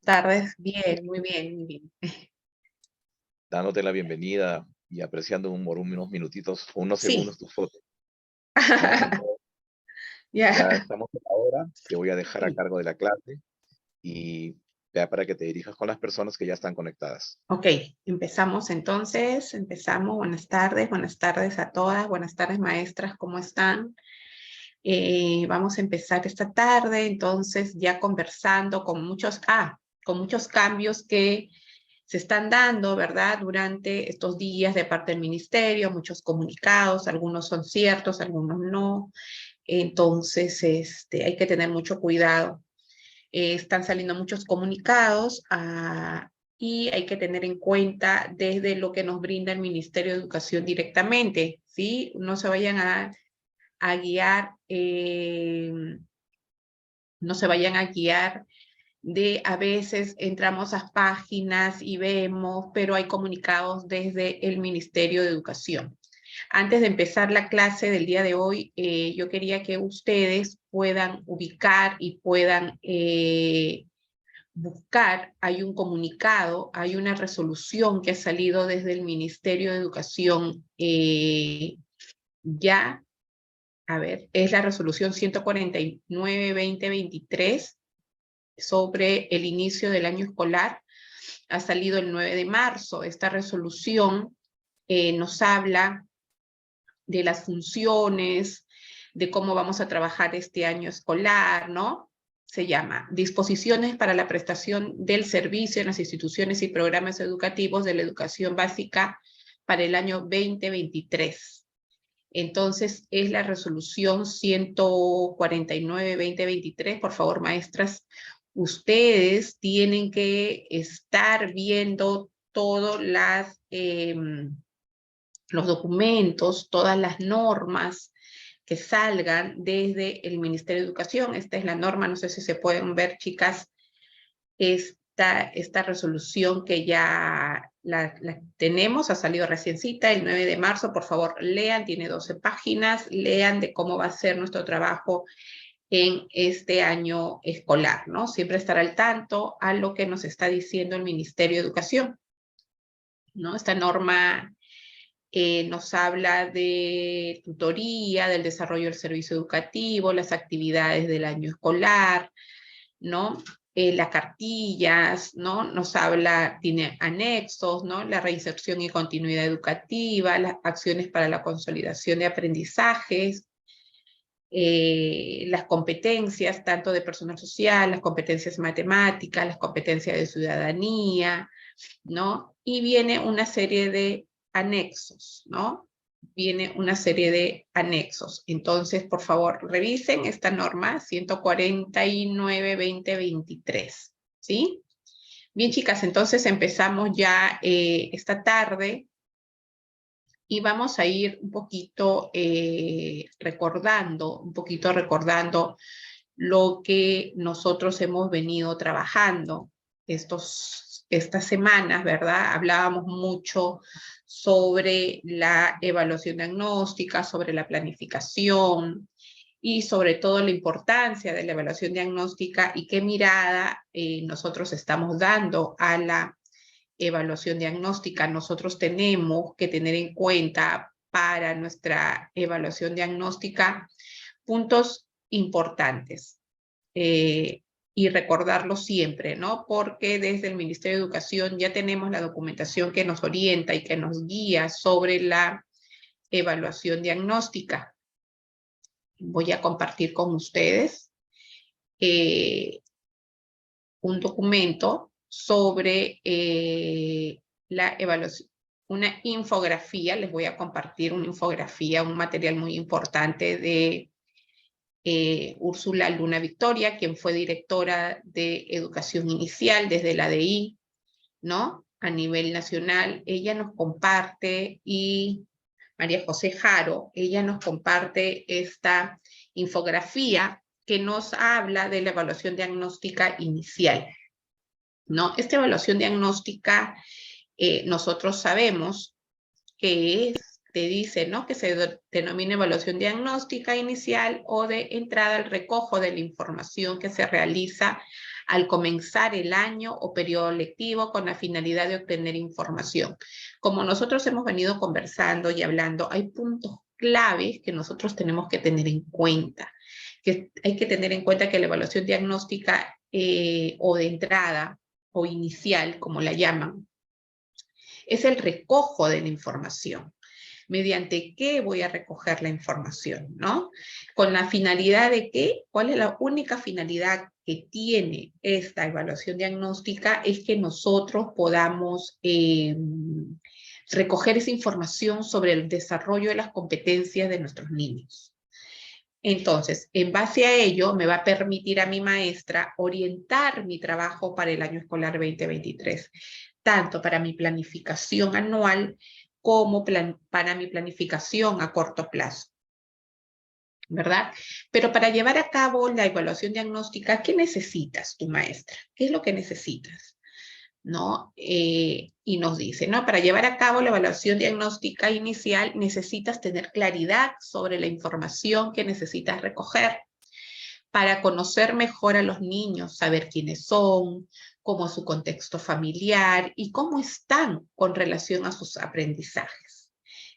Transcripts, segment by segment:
Tardes, bien, muy bien, muy bien. Dándote la bienvenida y apreciando por unos minutitos, unos Sí. segundos tus fotos, ¿no? Entonces, ya Ya, estamos en la hora, te voy a dejar a sí. cargo de la clase y ya para que te dirijas con las personas que ya están conectadas. Ok, empezamos entonces, empezamos. Buenas tardes a todas, buenas tardes maestras, ¿cómo están? Vamos a empezar esta tarde, entonces ya conversando con muchos cambios que se están dando, ¿verdad? Durante estos días de parte del ministerio, muchos comunicados, algunos son ciertos, algunos no. Entonces, hay que tener mucho cuidado. Están saliendo muchos comunicados y hay que tener en cuenta desde lo que nos brinda el Ministerio de Educación directamente, ¿sí? No se vayan a guiar, no se vayan a guiar a veces entramos a páginas y vemos, pero hay comunicados desde el Ministerio de Educación. Antes de empezar la clase del día de hoy, yo quería que ustedes puedan ubicar y puedan buscar. Hay un comunicado, hay una resolución que ha salido desde el Ministerio de Educación ya, a ver, es la resolución 149-2023 sobre el inicio del año escolar. Ha salido el 9 de marzo. Esta resolución nos habla de las funciones, de cómo vamos a trabajar este año escolar, ¿no? Se llama Disposiciones para la prestación del servicio en las instituciones y programas educativos de la educación básica para el año 2023. Entonces, es la resolución 149-2023. Por favor, maestras, ustedes tienen que estar viendo todos los documentos, todas las normas que salgan desde el Ministerio de Educación. Esta es la norma, no sé si se pueden ver, chicas, esta resolución que ya la tenemos, ha salido reciencita el 9 de marzo. Por favor, lean, tiene 12 páginas, lean de cómo va a ser nuestro trabajo en este año escolar, ¿no? Siempre estar al tanto a lo que nos está diciendo el Ministerio de Educación, ¿no? Esta norma nos habla de tutoría, del desarrollo del servicio educativo, las actividades del año escolar, ¿no? Las cartillas, ¿no? Nos habla, tiene anexos, ¿no? La reinserción y continuidad educativa, las acciones para la consolidación de aprendizajes, las competencias tanto de personal social, las competencias matemáticas, las competencias de ciudadanía, ¿no? Y viene una serie de anexos, ¿no? Viene una serie de anexos. Entonces, por favor, revisen esta norma 149-2023, ¿sí? Bien, chicas, entonces empezamos ya esta tarde y vamos a ir un poquito recordando lo que nosotros hemos venido trabajando estas semanas, ¿verdad? Hablábamos mucho sobre la evaluación diagnóstica, sobre la planificación y sobre todo la importancia de la evaluación diagnóstica y qué mirada nosotros estamos dando a la evaluación diagnóstica. Nosotros tenemos que tener en cuenta para nuestra evaluación diagnóstica puntos importantes y recordarlo siempre, ¿no? Porque desde el Ministerio de Educación ya tenemos la documentación que nos orienta y que nos guía sobre la evaluación diagnóstica. Voy a compartir con ustedes un documento sobre la evaluación, una infografía. Les voy a compartir una infografía, un material muy importante de Úrsula Luna Victoria, quien fue directora de Educación Inicial desde la ADI, ¿no? A nivel nacional. Ella nos comparte, y María José Jaro, ella nos comparte esta infografía que nos habla de la evaluación diagnóstica inicial, ¿no? Esta evaluación diagnóstica, nosotros sabemos que te dice, ¿no? Que se denomina evaluación diagnóstica inicial o de entrada al recojo de la información que se realiza al comenzar el año o periodo lectivo con la finalidad de obtener información. Como nosotros hemos venido conversando y hablando, hay puntos claves que nosotros tenemos que tener en cuenta. Que hay que tener en cuenta que la evaluación diagnóstica o de entrada o inicial, como la llaman, es el recojo de la información. ¿Mediante qué voy a recoger la información, no? Con la finalidad de qué, ¿cuál es la única finalidad que tiene esta evaluación diagnóstica? Es que nosotros podamos recoger esa información sobre el desarrollo de las competencias de nuestros niños. Entonces, en base a ello, me va a permitir a mi maestra orientar mi trabajo para el año escolar 2023, tanto para mi planificación anual como para mi planificación a corto plazo, ¿verdad? Pero para llevar a cabo la evaluación diagnóstica, ¿qué necesitas tu maestra? ¿Qué es lo que necesitas? ¿No? Y nos dice, ¿no? Para llevar a cabo la evaluación diagnóstica inicial necesitas tener claridad sobre la información que necesitas recoger para conocer mejor a los niños, saber quiénes son, cómo es su contexto familiar y cómo están con relación a sus aprendizajes.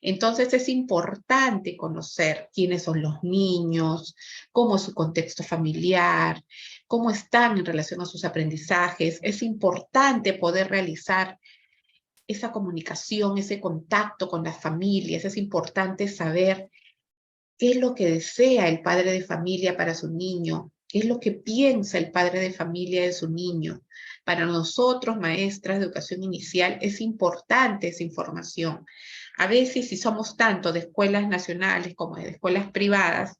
Entonces es importante conocer quiénes son los niños, cómo es su contexto familiar, cómo están en relación a sus aprendizajes. Es importante poder realizar esa comunicación, ese contacto con las familias. Es importante saber qué es lo que desea el padre de familia para su niño, qué es lo que piensa el padre de familia de su niño. Para nosotros, maestras de educación inicial, es importante esa información. A veces, si somos tanto de escuelas nacionales como de escuelas privadas,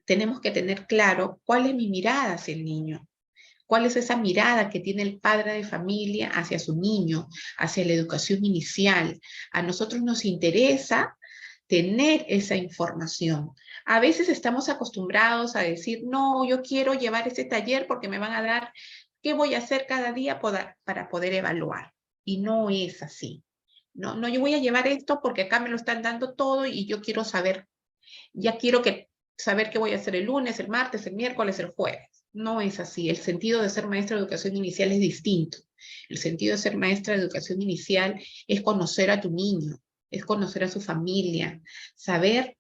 tenemos que tener claro cuál es mi mirada hacia el niño. ¿Cuál es esa mirada que tiene el padre de familia hacia su niño, hacia la educación inicial? A nosotros nos interesa tener esa información. A veces estamos acostumbrados a decir, no, yo quiero llevar ese taller porque me van a dar qué voy a hacer cada día para poder evaluar. Y no es así. No, no, yo voy a llevar esto porque acá me lo están dando todo y yo quiero saber, ya quiero saber qué voy a hacer el lunes, el martes, el miércoles, el jueves. No es así. El sentido de ser maestra de educación inicial es distinto. El sentido de ser maestra de educación inicial es conocer a tu niño, es conocer a su familia, saber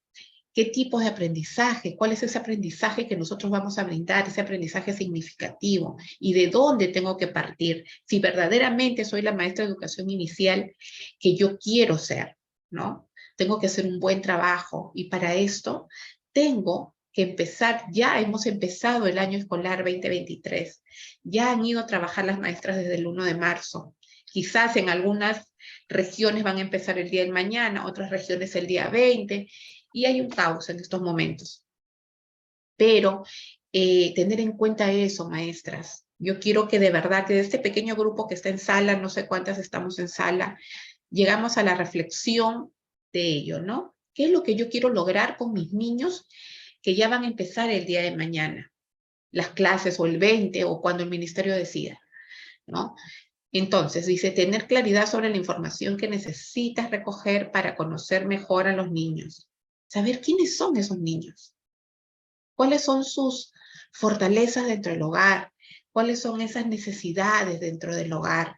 qué tipos de aprendizaje, cuál es ese aprendizaje que nosotros vamos a brindar, ese aprendizaje significativo, y de dónde tengo que partir, si verdaderamente soy la maestra de educación inicial que yo quiero ser, ¿no? Tengo que hacer un buen trabajo, y para esto tengo que empezar, ya hemos empezado el año escolar 2023, ya han ido a trabajar las maestras desde el 1 de marzo, quizás en algunas regiones van a empezar el día de mañana, otras regiones el día 20, y hay un caos en estos momentos. Pero tener en cuenta eso, maestras. Yo quiero que de verdad, que de este pequeño grupo que está en sala, no sé cuántas estamos en sala, llegamos a la reflexión de ello, ¿no? ¿Qué es lo que yo quiero lograr con mis niños que ya van a empezar el día de mañana? Las clases o el 20 o cuando el ministerio decida, ¿no? Entonces, dice, tener claridad sobre la información que necesitas recoger para conocer mejor a los niños. Saber quiénes son esos niños. ¿Cuáles son sus fortalezas dentro del hogar? ¿Cuáles son esas necesidades dentro del hogar?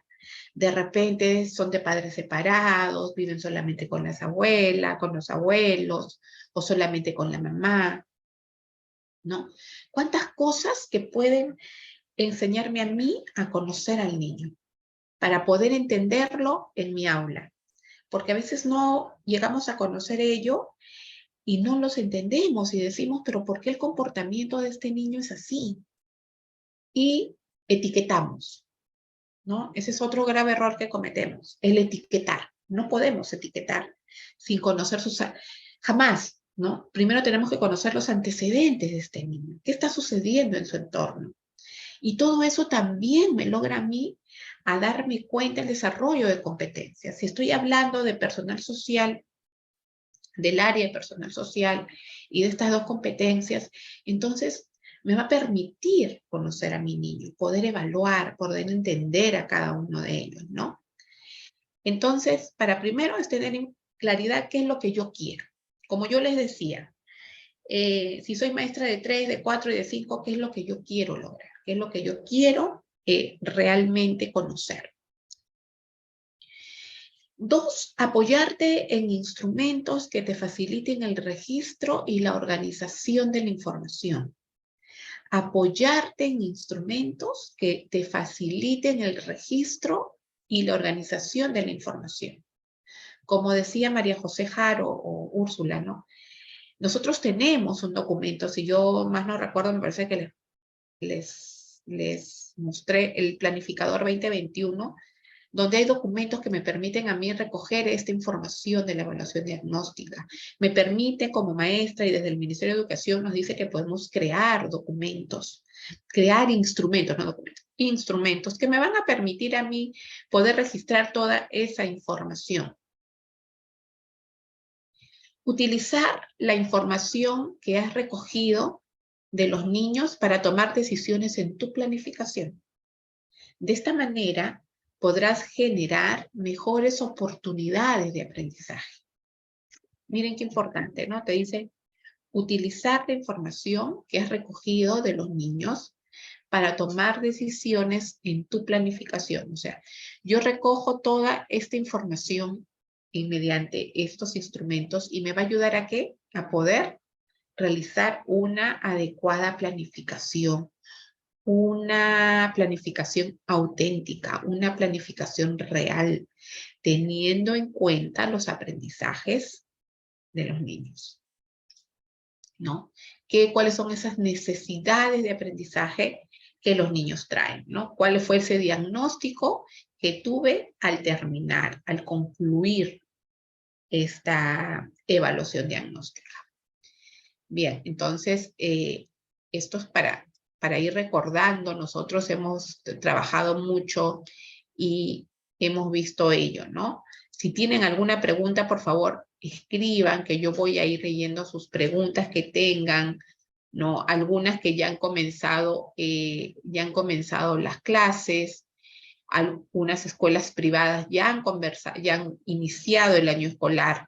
De repente son de padres separados, viven solamente con las abuelas, con los abuelos, o solamente con la mamá, ¿no? ¿Cuántas cosas que pueden enseñarme a mí a conocer al niño para poder entenderlo en mi aula? Porque a veces no llegamos a conocer ello y no los entendemos y decimos, pero ¿por qué el comportamiento de este niño es así? Y etiquetamos, ¿no? Ese es otro grave error que cometemos, el etiquetar. No podemos etiquetar sin conocer sus... Jamás, ¿no? Primero tenemos que conocer los antecedentes de este niño. ¿Qué está sucediendo en su entorno? Y todo eso también me logra a mí a darme cuenta del desarrollo de competencias. Si estoy hablando de personal social, del área de personal social y de estas dos competencias, entonces me va a permitir conocer a mi niño, poder evaluar, poder entender a cada uno de ellos, ¿no? Entonces, para primero es tener en claridad qué es lo que yo quiero. Como yo les decía, si soy maestra de 3, de 4 y de 5, ¿qué es lo que yo quiero lograr? ¿Qué es lo que yo quiero realmente conocer? 2, apoyarte en instrumentos que te faciliten el registro y la organización de la información. Apoyarte en instrumentos que te faciliten el registro y la organización de la información. Como decía María José Jaro o Úrsula, ¿no? Nosotros tenemos un documento, si yo más no recuerdo, me parece que les mostré el planificador 2021, donde hay documentos que me permiten a mí recoger esta información de la evaluación diagnóstica. Me permite como maestra y desde el Ministerio de Educación nos dice que podemos crear documentos, crear instrumentos, no documentos, instrumentos que me van a permitir a mí poder registrar toda esa información. Utilizar la información que has recogido de los niños para tomar decisiones en tu planificación. De esta manera, podrás generar mejores oportunidades de aprendizaje. Miren qué importante, ¿no? Te dice, utilizar la información que has recogido de los niños para tomar decisiones en tu planificación. O sea, yo recojo toda esta información y mediante estos instrumentos y me va a ayudar a ¿qué? A poder realizar una adecuada planificación, una planificación auténtica, una planificación real, teniendo en cuenta los aprendizajes de los niños, ¿no? ¿Cuáles son esas necesidades de aprendizaje que los niños traen, ¿no? ¿Cuál fue ese diagnóstico que tuve al terminar, al concluir esta evaluación diagnóstica? Bien, entonces, esto es para ir recordando. Nosotros hemos trabajado mucho y hemos visto ello, ¿no? Si tienen alguna pregunta, por favor, escriban, que yo voy a ir leyendo sus preguntas que tengan, ¿no? Algunas que ya han comenzado las clases, algunas escuelas privadas ya han iniciado el año escolar,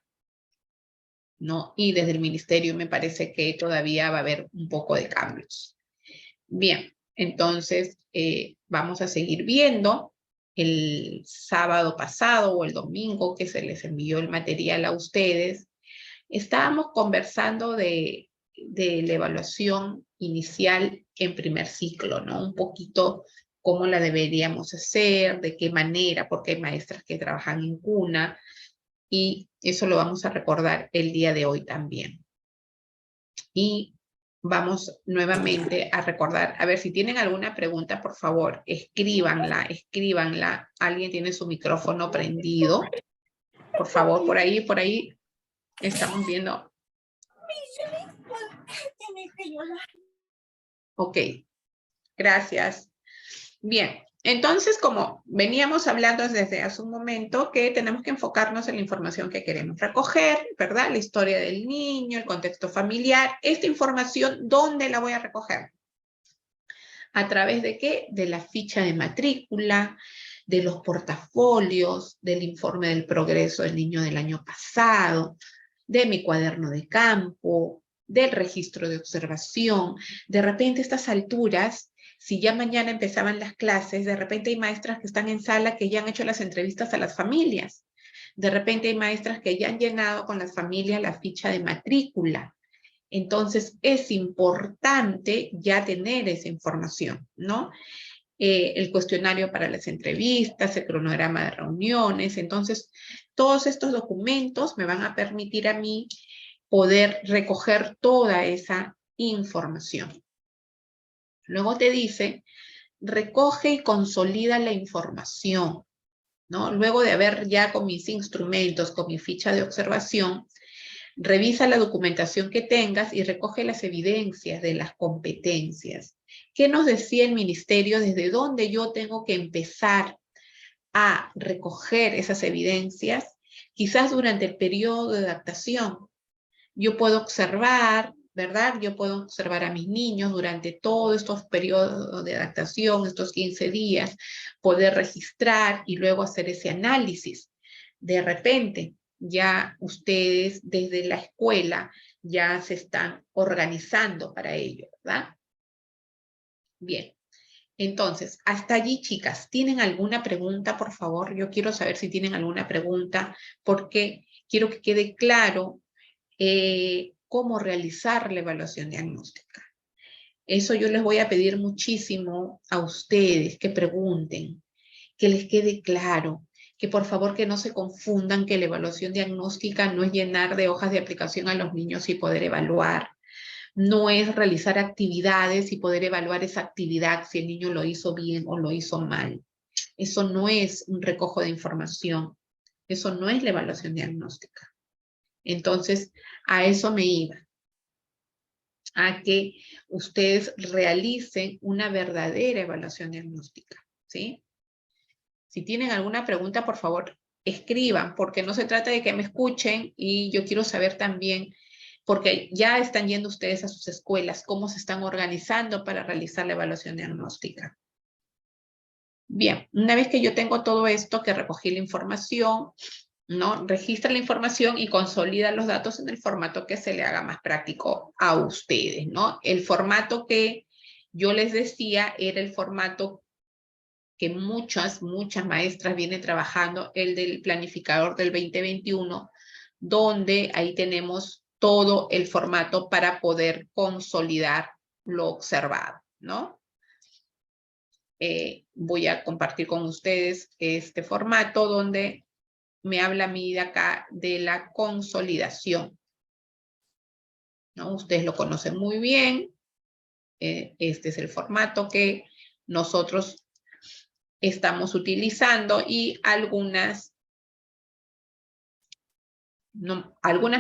¿no? Y desde el ministerio me parece que todavía va a haber un poco de cambios. Bien, entonces vamos a seguir viendo. El sábado pasado o el domingo que se les envió el material a ustedes, estábamos conversando de la evaluación inicial en primer ciclo, ¿no? Un poquito cómo la deberíamos hacer, de qué manera, porque hay maestras que trabajan en cuna, y eso lo vamos a recordar el día de hoy también. Y vamos nuevamente a recordar, a ver, si tienen alguna pregunta, por favor, escríbanla. Alguien tiene su micrófono prendido. Por favor, por ahí estamos viendo. Ok, gracias. Bien, entonces, como veníamos hablando desde hace un momento, que tenemos que enfocarnos en la información que queremos recoger, ¿verdad? La historia del niño, el contexto familiar. Esta información, ¿dónde la voy a recoger? ¿A través de qué? De la ficha de matrícula, de los portafolios, del informe del progreso del niño del año pasado, de mi cuaderno de campo, del registro de observación. De repente, a estas alturas, si ya mañana empezaban las clases, de repente hay maestras que están en sala que ya han hecho las entrevistas a las familias. De repente hay maestras que ya han llenado con las familias la ficha de matrícula. Entonces, es importante ya tener esa información, ¿no? El cuestionario para las entrevistas, el cronograma de reuniones. Entonces, todos estos documentos me van a permitir a mí poder recoger toda esa información. Luego te dice, recoge y consolida la información, ¿no? Luego de haber ya con mis instrumentos, con mi ficha de observación, revisa la documentación que tengas y recoge las evidencias de las competencias. ¿Qué nos decía el ministerio? ¿Desde dónde yo tengo que empezar a recoger esas evidencias? Quizás durante el periodo de adaptación. Yo puedo observar, ¿verdad? Yo puedo observar a mis niños durante todos estos periodos de adaptación, estos 15 días, poder registrar y luego hacer ese análisis. De repente, ya ustedes desde la escuela ya se están organizando para ello, ¿verdad? Bien. Entonces, hasta allí, chicas, ¿tienen alguna pregunta, por favor? Yo quiero saber si tienen alguna pregunta, porque quiero que quede claro cómo realizar la evaluación diagnóstica. Eso yo les voy a pedir muchísimo a ustedes que pregunten, que les quede claro, que por favor que no se confundan que la evaluación diagnóstica no es llenar de hojas de aplicación a los niños y poder evaluar. No es realizar actividades y poder evaluar esa actividad si el niño lo hizo bien o lo hizo mal. Eso no es un recojo de información. Eso no es la evaluación diagnóstica. Entonces, a eso me iba. A que ustedes realicen una verdadera evaluación diagnóstica, ¿sí? Si tienen alguna pregunta, por favor, escriban, porque no se trata de que me escuchen y yo quiero saber también, porque ya están yendo ustedes a sus escuelas, cómo se están organizando para realizar la evaluación diagnóstica. Bien, una vez que yo tengo todo esto, que recogí la información, ¿no? Registra la información y consolida los datos en el formato que se le haga más práctico a ustedes, ¿no? El formato que yo les decía era el formato que muchas maestras vienen trabajando, el del planificador del 2021, donde ahí tenemos todo el formato para poder consolidar lo observado, ¿no? Voy a compartir con ustedes este formato donde me habla a mí de acá de la consolidación, ¿no? Ustedes lo conocen muy bien. Este es el formato que nosotros estamos utilizando y algunas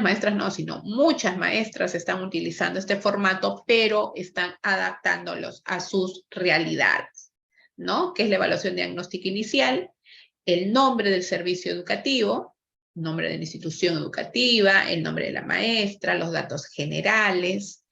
maestras no, sino muchas maestras están utilizando este formato, pero están adaptándolos a sus realidades, ¿no? Que es la evaluación diagnóstica inicial, el nombre del servicio educativo, nombre de la institución educativa, el nombre de la maestra, los datos generales,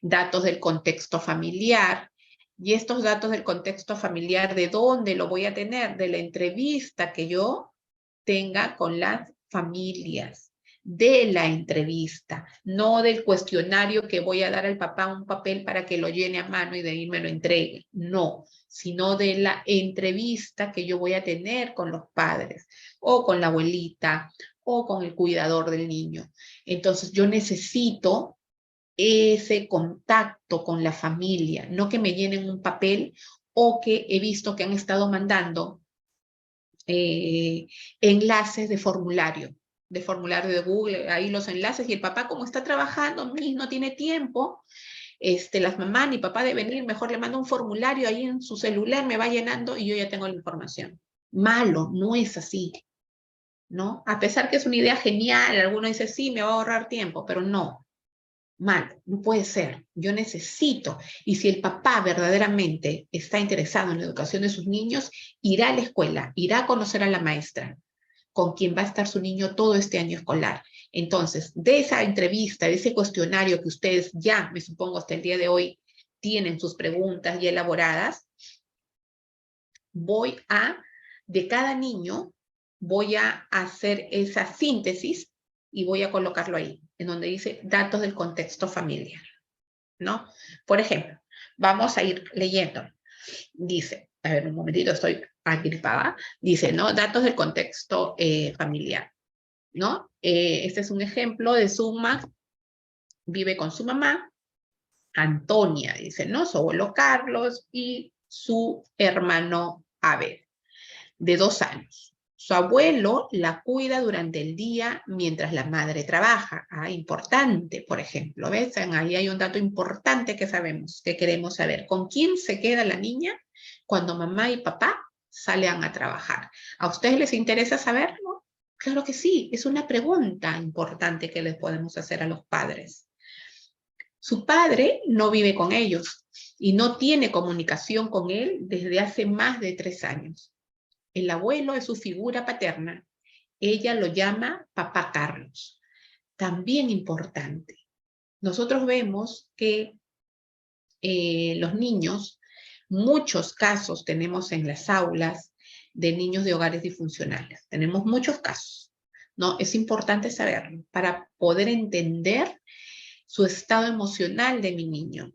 datos del contexto familiar. Y estos datos del contexto familiar, ¿de dónde lo voy a tener? De la entrevista que yo tenga con las familias, de la entrevista, no del cuestionario que voy a dar al papá un papel para que lo llene a mano y de ahí me lo entregue. No, sino de la entrevista que yo voy a tener con los padres o con la abuelita o con el cuidador del niño. Entonces yo necesito ese contacto con la familia, no que me llenen un papel o que he visto que han estado mandando enlaces de formulario de Google, ahí los enlaces, y el papá como está trabajando, no tiene tiempo, las mamás ni papá deben ir, mejor le mando un formulario ahí en su celular, me va llenando y yo ya tengo la información. Malo, no es así, ¿no? A pesar que es una idea genial, alguno dice, sí, me va a ahorrar tiempo, pero no, malo, no puede ser. Yo necesito, y si el papá verdaderamente está interesado en la educación de sus niños, irá a la escuela, irá a conocer a la maestra con quien va a estar su niño todo este año escolar. Entonces, de esa entrevista, de ese cuestionario que ustedes ya, me supongo, hasta el día de hoy, tienen sus preguntas ya elaboradas, de cada niño, voy a hacer esa síntesis y voy a colocarlo ahí, en donde dice datos del contexto familiar, ¿no? Por ejemplo, vamos a ir leyendo. Dice, a ver, un momentito, estoy agripada. Dice, ¿no? Datos del contexto familiar, ¿no? Este es un ejemplo de Suma, vive con su mamá, Antonia, dice, ¿no? Su abuelo Carlos y su hermano Abel, de 2 años. Su abuelo la cuida durante el día mientras la madre trabaja. Ah, importante, por ejemplo. ¿Ves? Ahí hay un dato importante que sabemos, que queremos saber. ¿Con quién se queda la niña cuando mamá y papá salen a trabajar? ¿A ustedes les interesa saberlo? Claro que sí, es una pregunta importante que les podemos hacer a los padres. Su padre no vive con ellos y no tiene comunicación con él desde hace más de 3 años. El abuelo es su figura paterna. Ella lo llama Papá Carlos. También importante. Nosotros vemos que los niños, muchos casos tenemos en las aulas de niños de hogares disfuncionales. Tenemos muchos casos, ¿no? Es importante saberlo para poder entender su estado emocional de mi niño,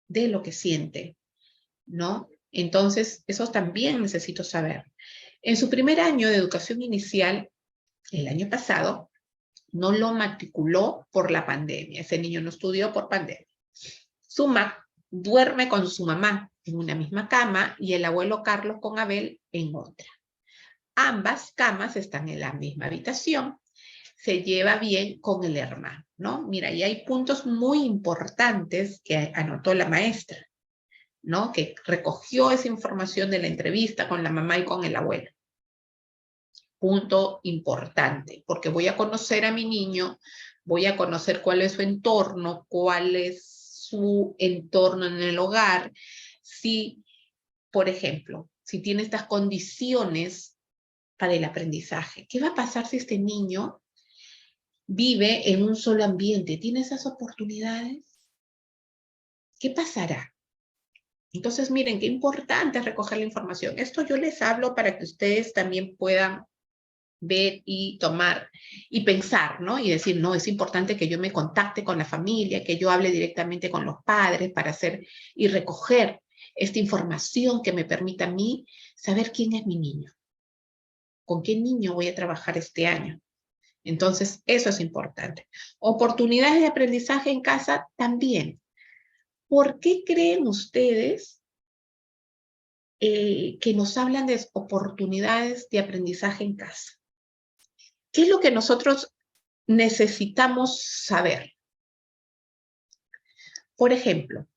de lo que siente, ¿no? Entonces, eso también necesito saber. En su primer año de educación inicial, el año pasado, no lo matriculó por la pandemia. Ese niño no estudió por pandemia. Duerme con su mamá en una misma cama y el abuelo Carlos con Abel en otra. Ambas camas están en la misma habitación. Se lleva bien con el hermano, ¿no? Mira, y hay puntos muy importantes que anotó la maestra, ¿no? Que recogió esa información de la entrevista con la mamá y con el abuelo. Punto importante, porque voy a conocer a mi niño, voy a conocer cuál es su entorno, cuál es su entorno en el hogar. Si, por ejemplo, si tiene estas condiciones para el aprendizaje, ¿qué va a pasar si este niño vive en un solo ambiente? ¿Tiene esas oportunidades? ¿Qué pasará? Entonces, miren, qué importante es recoger la información. Esto yo les hablo para que ustedes también puedan ver y tomar y pensar, ¿no? Y decir, no, es importante que yo me contacte con la familia, que yo hable directamente con los padres para hacer y recoger esta información que me permita a mí saber quién es mi niño, con qué niño voy a trabajar este año. Entonces, eso es importante. Oportunidades de aprendizaje en casa también. ¿Por qué creen ustedes que nos hablan de oportunidades de aprendizaje en casa? ¿Qué es lo que nosotros necesitamos saber? Por ejemplo,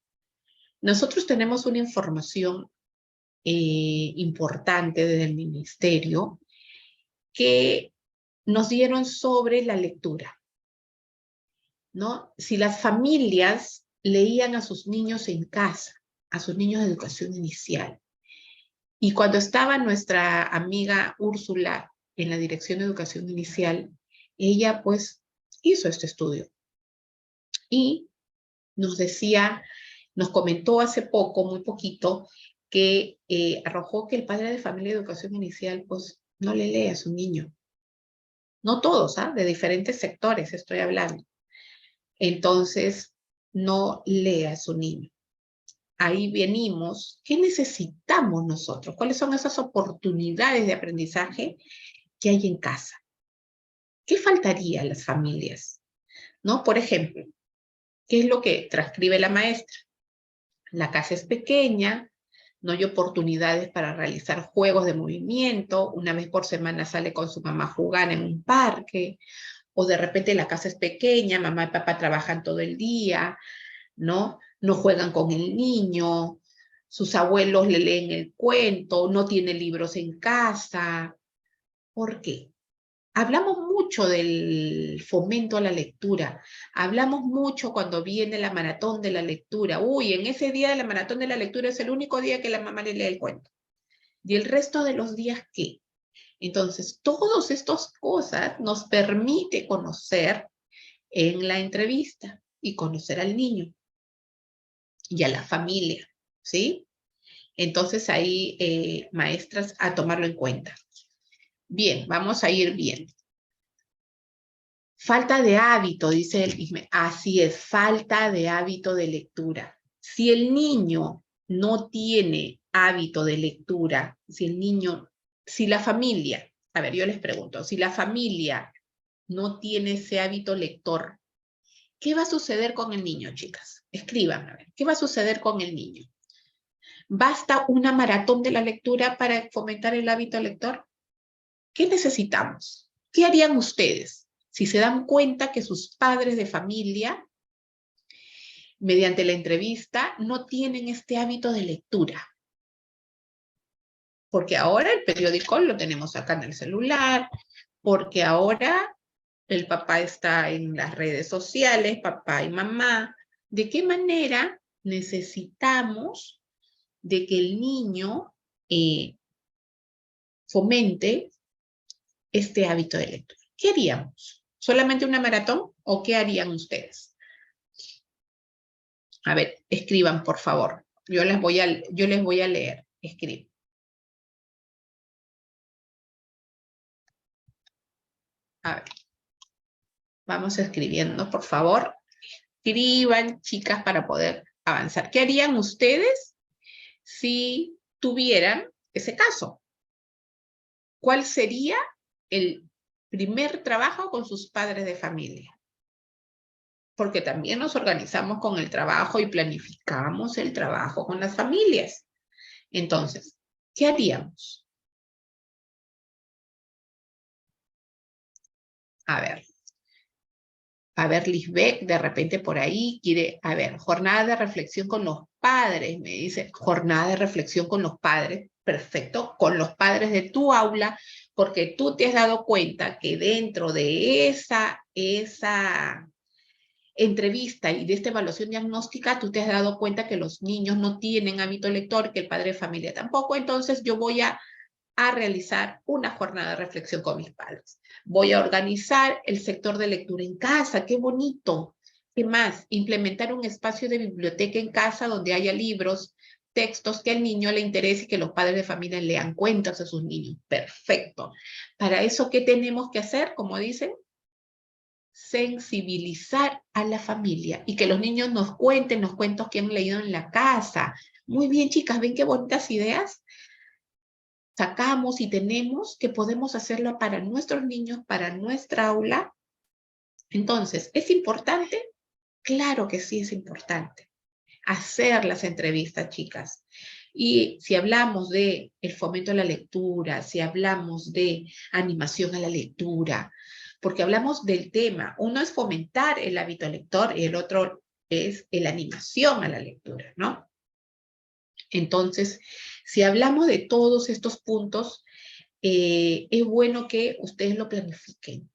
nosotros tenemos una información importante desde el ministerio que nos dieron sobre la lectura, ¿no? Si las familias leían a sus niños en casa, a sus niños de educación inicial, y cuando estaba nuestra amiga Úrsula en la Dirección de Educación Inicial, ella pues hizo este estudio y nos decía, nos comentó hace poco, muy poquito, que arrojó que el padre de familia de educación inicial pues no le lee a su niño. No todos, ¿ah? De diferentes sectores estoy hablando. Entonces, no lee a su niño. Ahí venimos. ¿Qué necesitamos nosotros? ¿Cuáles son esas oportunidades de aprendizaje que hay en casa? ¿Qué faltaría a las familias? ¿No? Por ejemplo, ¿qué es lo que transcribe la maestra? La casa es pequeña, no hay oportunidades para realizar juegos de movimiento, una vez por semana sale con su mamá a jugar en un parque, o de repente la casa es pequeña, mamá y papá trabajan todo el día, ¿no? No juegan con el niño, sus abuelos le leen el cuento, no tiene libros en casa. ¿Por qué? Hablamos mucho del fomento a la lectura, hablamos mucho cuando viene la maratón de la lectura. Uy, en ese día de la maratón de la lectura es el único día que la mamá le lee el cuento. ¿Y el resto de los días qué? Entonces, todas estas cosas nos permite conocer en la entrevista y conocer al niño y a la familia, ¿sí? Entonces ahí, maestras, a tomarlo en cuenta. Bien, vamos a ir viendo. Falta de hábito, dice el ISME. Así es, falta de hábito de lectura. Si el niño no tiene hábito de lectura, si la familia, a ver, yo les pregunto, si la familia no tiene ese hábito lector, ¿qué va a suceder con el niño, chicas? Escriban, a ver, ¿qué va a suceder con el niño? ¿Basta una maratón de la lectura para fomentar el hábito lector? ¿Qué necesitamos? ¿Qué harían ustedes si se dan cuenta que sus padres de familia, mediante la entrevista, no tienen este hábito de lectura? Porque ahora el periódico lo tenemos acá en el celular, porque ahora el papá está en las redes sociales, papá y mamá. ¿De qué manera necesitamos de que el niño fomente este hábito de lectura? ¿Qué haríamos? ¿Solamente una maratón o qué harían ustedes? A ver, escriban, por favor. Yo les voy a leer. Escriban. A ver, vamos escribiendo, por favor. Escriban, chicas, para poder avanzar. ¿Qué harían ustedes si tuvieran ese caso. ¿Cuál sería el primer trabajo con sus padres de familia? Porque también nos organizamos con el trabajo y planificamos el trabajo con las familias. Entonces, ¿qué haríamos? A ver, Lisbeth, de repente por ahí quiere, jornada de reflexión con los padres, me dice, jornada de reflexión con los padres, perfecto, con los padres de tu aula, porque tú te has dado cuenta que dentro de esa entrevista y de esta evaluación diagnóstica, tú te has dado cuenta que los niños no tienen hábito lector, que el padre de familia tampoco, entonces yo voy a realizar una jornada de reflexión con mis padres. Voy a organizar el sector de lectura en casa, qué bonito. ¿Qué más? Implementar un espacio de biblioteca en casa donde haya libros, textos que al niño le interese y que los padres de familia lean cuentos a sus niños. Perfecto. Para eso, ¿qué tenemos que hacer? Como dicen, sensibilizar a la familia y que los niños nos cuenten los cuentos que han leído en la casa. Muy bien, chicas, ¿ven qué bonitas ideas sacamos y tenemos que podemos hacerlo para nuestros niños, para nuestra aula? Entonces, ¿es importante? Claro que sí es importante hacer las entrevistas, chicas. Y si hablamos de el fomento a la lectura, si hablamos de animación a la lectura, porque hablamos del tema, uno es fomentar el hábito lector y el otro es la animación a la lectura, ¿no? Entonces, si hablamos de todos estos puntos, es bueno que ustedes lo planifiquen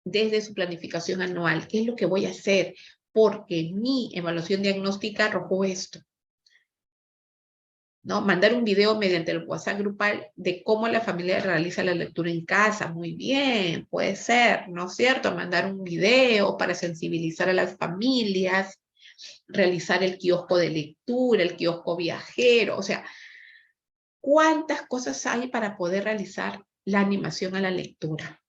desde su planificación anual. ¿Qué es lo que voy a hacer? Porque mi evaluación diagnóstica arrojó esto, ¿no? Mandar un video mediante el WhatsApp grupal de cómo la familia realiza la lectura en casa. Muy bien, puede ser, ¿no es cierto? Mandar un video para sensibilizar a las familias, realizar el kiosco de lectura, el kiosco viajero, o sea, ¿cuántas cosas hay para poder realizar la animación a la lectura?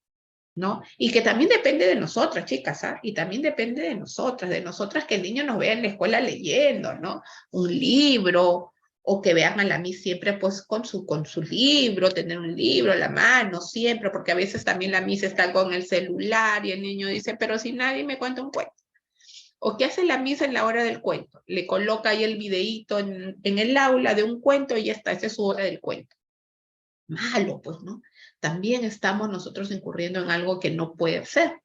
¿No? Y que también depende de nosotras, chicas, ¿ah? Y también depende de nosotras que el niño nos vea en la escuela leyendo, ¿no? Un libro, o que vean a la Miss siempre pues con su libro, tener un libro a la mano siempre, porque a veces también la Miss está con el celular y el niño dice, pero si nadie me cuenta un cuento. ¿O qué hace la Miss en la hora del cuento? Le coloca ahí el videíto en el aula de un cuento y ya está, esa es su hora del cuento. Malo, pues, ¿no? También estamos nosotros incurriendo en algo que no puede ser.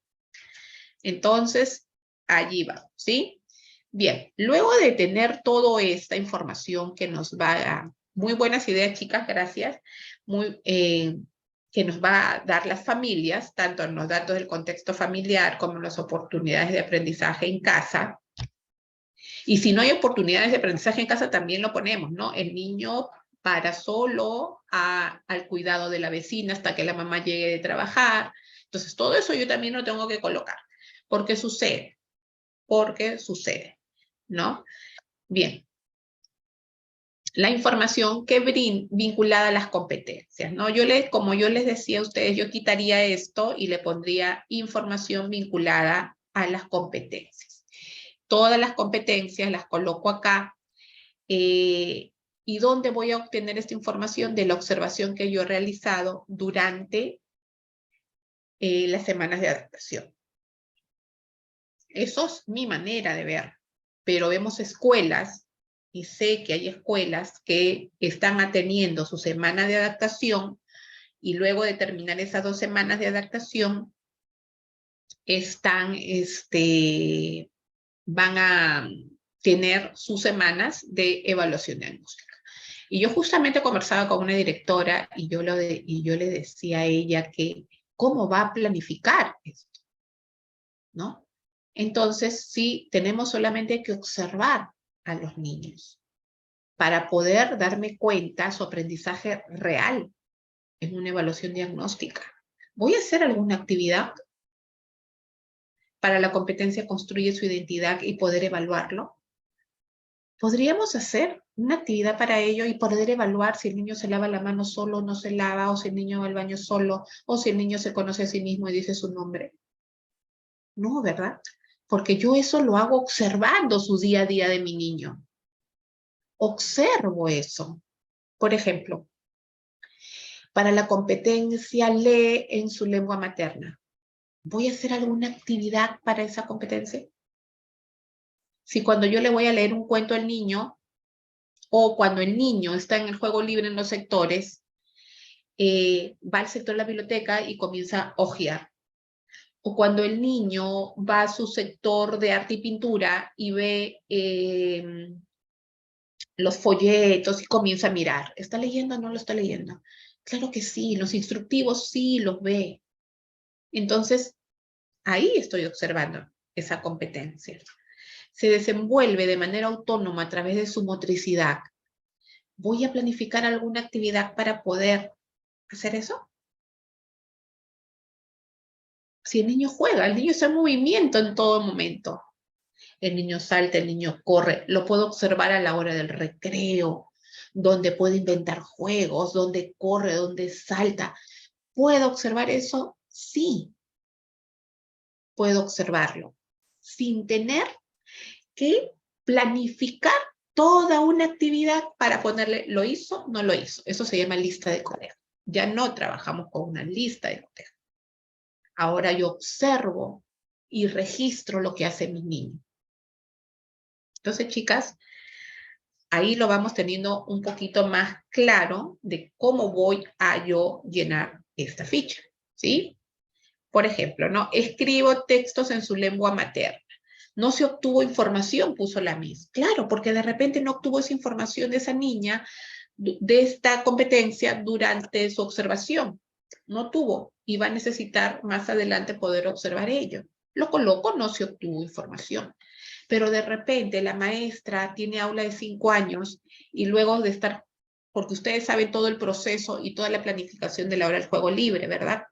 Entonces, allí va, ¿sí? Bien, luego de tener toda esta información que nos va a... Muy buenas ideas, chicas, gracias. Que nos va a dar las familias, tanto en los datos del contexto familiar como en las oportunidades de aprendizaje en casa. Y si no hay oportunidades de aprendizaje en casa, también lo ponemos, ¿no? El niño para solo al cuidado de la vecina hasta que la mamá llegue de trabajar. Entonces, todo eso yo también lo tengo que colocar. Porque sucede, ¿no? Bien. La información que vinculada a las competencias, ¿no? Como yo les decía a ustedes, yo quitaría esto y le pondría información vinculada a las competencias. Todas las competencias las coloco acá. ¿Y dónde voy a obtener esta información? De la observación que yo he realizado durante las semanas de adaptación. Eso es mi manera de ver, pero vemos escuelas, y sé que hay escuelas que están atendiendo su semana de adaptación, y luego de terminar esas 2 semanas de adaptación, van a tener sus semanas de evaluación diagnóstica. Y yo justamente conversaba con una directora y yo le decía a ella que cómo va a planificar esto, ¿no? Entonces, sí, tenemos solamente que observar a los niños para poder darme cuenta su aprendizaje real en una evaluación diagnóstica. ¿Voy a hacer alguna actividad para la competencia construye su identidad y poder evaluarlo? ¿Podríamos hacer una actividad para ello y poder evaluar si el niño se lava la mano solo o no se lava, o si el niño va al baño solo, o si el niño se conoce a sí mismo y dice su nombre? No, ¿verdad? Porque yo eso lo hago observando su día a día de mi niño. Observo eso. Por ejemplo, para la competencia lee en su lengua materna, ¿voy a hacer alguna actividad para esa competencia? Si cuando yo le voy a leer un cuento al niño, o cuando el niño está en el juego libre en los sectores, va al sector de la biblioteca y comienza a hojear. O cuando el niño va a su sector de arte y pintura y ve los folletos y comienza a mirar. ¿Está leyendo o no lo está leyendo? Claro que sí, los instructivos sí los ve. Entonces, ahí estoy observando esa competencia. Se desenvuelve de manera autónoma a través de su motricidad. ¿Voy a planificar alguna actividad para poder hacer eso? Si el niño juega, el niño está en movimiento en todo momento. El niño salta, el niño corre. Lo puedo observar a la hora del recreo, donde puede inventar juegos, donde corre, donde salta. ¿Puedo observar eso? Sí, puedo observarlo, sin tener que planificar toda una actividad para ponerle, ¿lo hizo? No lo hizo. Eso se llama lista de colegio. Ya no trabajamos con una lista de colegio. Ahora yo observo y registro lo que hace mi niño. Entonces, chicas, ahí lo vamos teniendo un poquito más claro de cómo voy a yo llenar esta ficha, ¿sí? Por ejemplo, ¿no? Escribo textos en su lengua materna. No se obtuvo información, puso la Miss. Claro, porque de repente no obtuvo esa información de esa niña, de esta competencia durante su observación. No tuvo y va a necesitar más adelante poder observar ello. Lo coloco, no se obtuvo información. Pero de repente la maestra tiene aula de 5 años y luego de estar, porque ustedes saben todo el proceso y toda la planificación de la hora del juego libre, ¿verdad?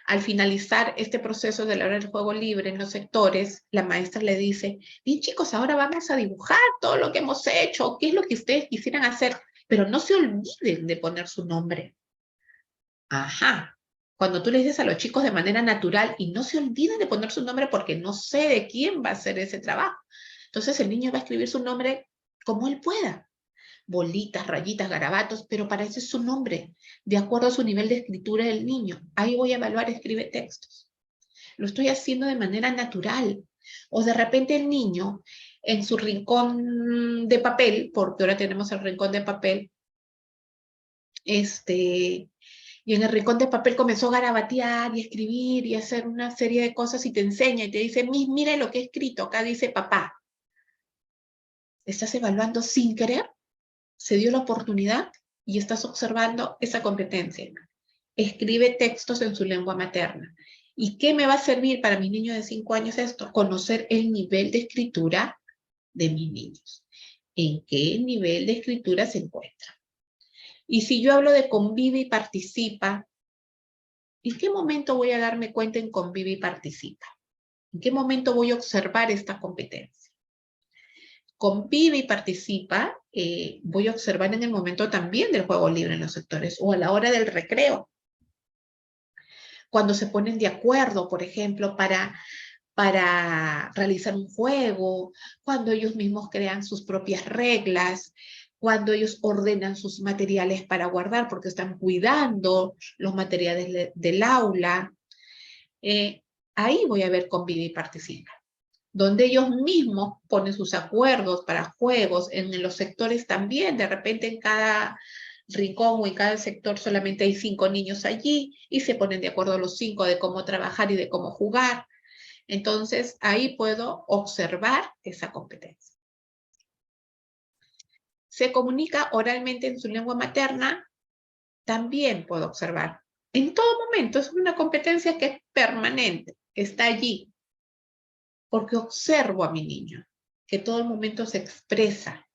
Al finalizar este proceso de la hora del juego libre en los sectores, la maestra le dice, bien chicos, ahora vamos a dibujar todo lo que hemos hecho, qué es lo que ustedes quisieran hacer, pero no se olviden de poner su nombre. Ajá. Cuando tú le dices a los chicos de manera natural y no se olviden de poner su nombre porque no sé de quién va a hacer ese trabajo. Entonces el niño va a escribir su nombre como él pueda. Bolitas, rayitas, garabatos, pero para eso es su nombre, de acuerdo a su nivel de escritura del niño. Ahí voy a evaluar, escribe textos. Lo estoy haciendo de manera natural. O de repente el niño en su rincón de papel, porque ahora tenemos el rincón de papel, y en el rincón de papel comenzó a garabatear y escribir y hacer una serie de cosas y te enseña y te dice, mire lo que he escrito, acá dice papá. ¿Estás evaluando sin querer? Se dio la oportunidad y estás observando esa competencia. Escribe textos en su lengua materna. ¿Y qué me va a servir para mi niño de 5 años esto? Conocer el nivel de escritura de mis niños. ¿En qué nivel de escritura se encuentra? Y si yo hablo de convive y participa, ¿en qué momento voy a darme cuenta en convive y participa? ¿En qué momento voy a observar esta competencia? Convive y participa, voy a observar en el momento también del juego libre en los sectores o a la hora del recreo. Cuando se ponen de acuerdo, por ejemplo, para realizar un juego, cuando ellos mismos crean sus propias reglas, cuando ellos ordenan sus materiales para guardar porque están cuidando los materiales del aula. Ahí voy a ver convive y participa, donde ellos mismos ponen sus acuerdos para juegos, en los sectores también, de repente en cada rincón o en cada sector solamente hay 5 niños allí y se ponen de acuerdo los 5 de cómo trabajar y de cómo jugar. Entonces, ahí puedo observar esa competencia. Se comunica oralmente en su lengua materna, también puedo observar. En todo momento, es una competencia que es permanente, está allí, porque observo a mi niño, que todo el momento se expresa.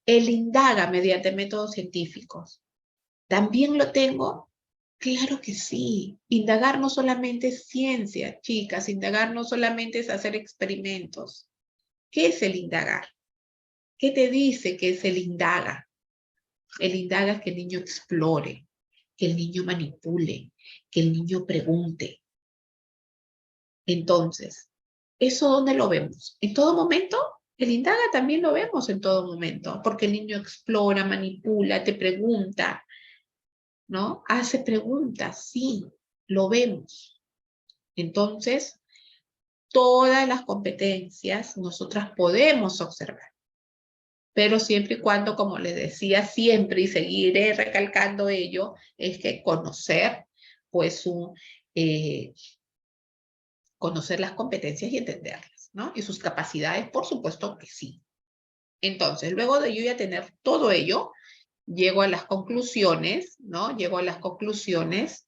Él indaga mediante métodos científicos. ¿También lo tengo? Claro que sí. Indagar no solamente es ciencia, chicas. Indagar no solamente es hacer experimentos. ¿Qué es el indagar? ¿Qué te dice que es el indaga? El indaga es que el niño explore, que el niño manipule, que el niño pregunte. Entonces, ¿eso dónde lo vemos? En todo momento, El indaga también lo vemos en todo momento, porque el niño explora, manipula, te pregunta, ¿no? Hace preguntas, sí, lo vemos. Entonces, todas las competencias nosotras podemos observar, pero siempre y cuando, como les decía siempre, y seguiré recalcando ello, es que conocer, pues, conocer las competencias y entenderlas, ¿no? Y sus capacidades, por supuesto que sí. Entonces, luego de yo ya tener todo ello, llego a las conclusiones, ¿no? Llego a las conclusiones,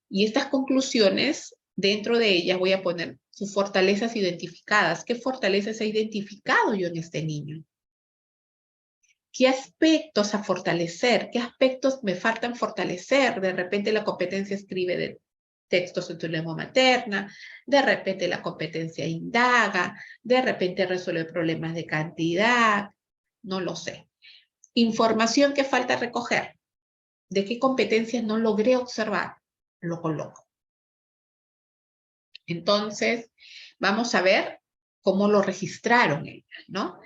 y estas conclusiones, dentro de ellas voy a poner sus fortalezas identificadas. ¿Qué fortalezas he identificado yo en este niño? ¿Qué aspectos a fortalecer? ¿Qué aspectos me faltan fortalecer? De repente la competencia escribe de textos en tu lengua materna, de repente la competencia indaga, de repente resuelve problemas de cantidad, no lo sé. Información que falta recoger. ¿De qué competencias no logré observar? Lo coloco. Entonces, vamos a ver cómo lo registraron ellas, ¿no?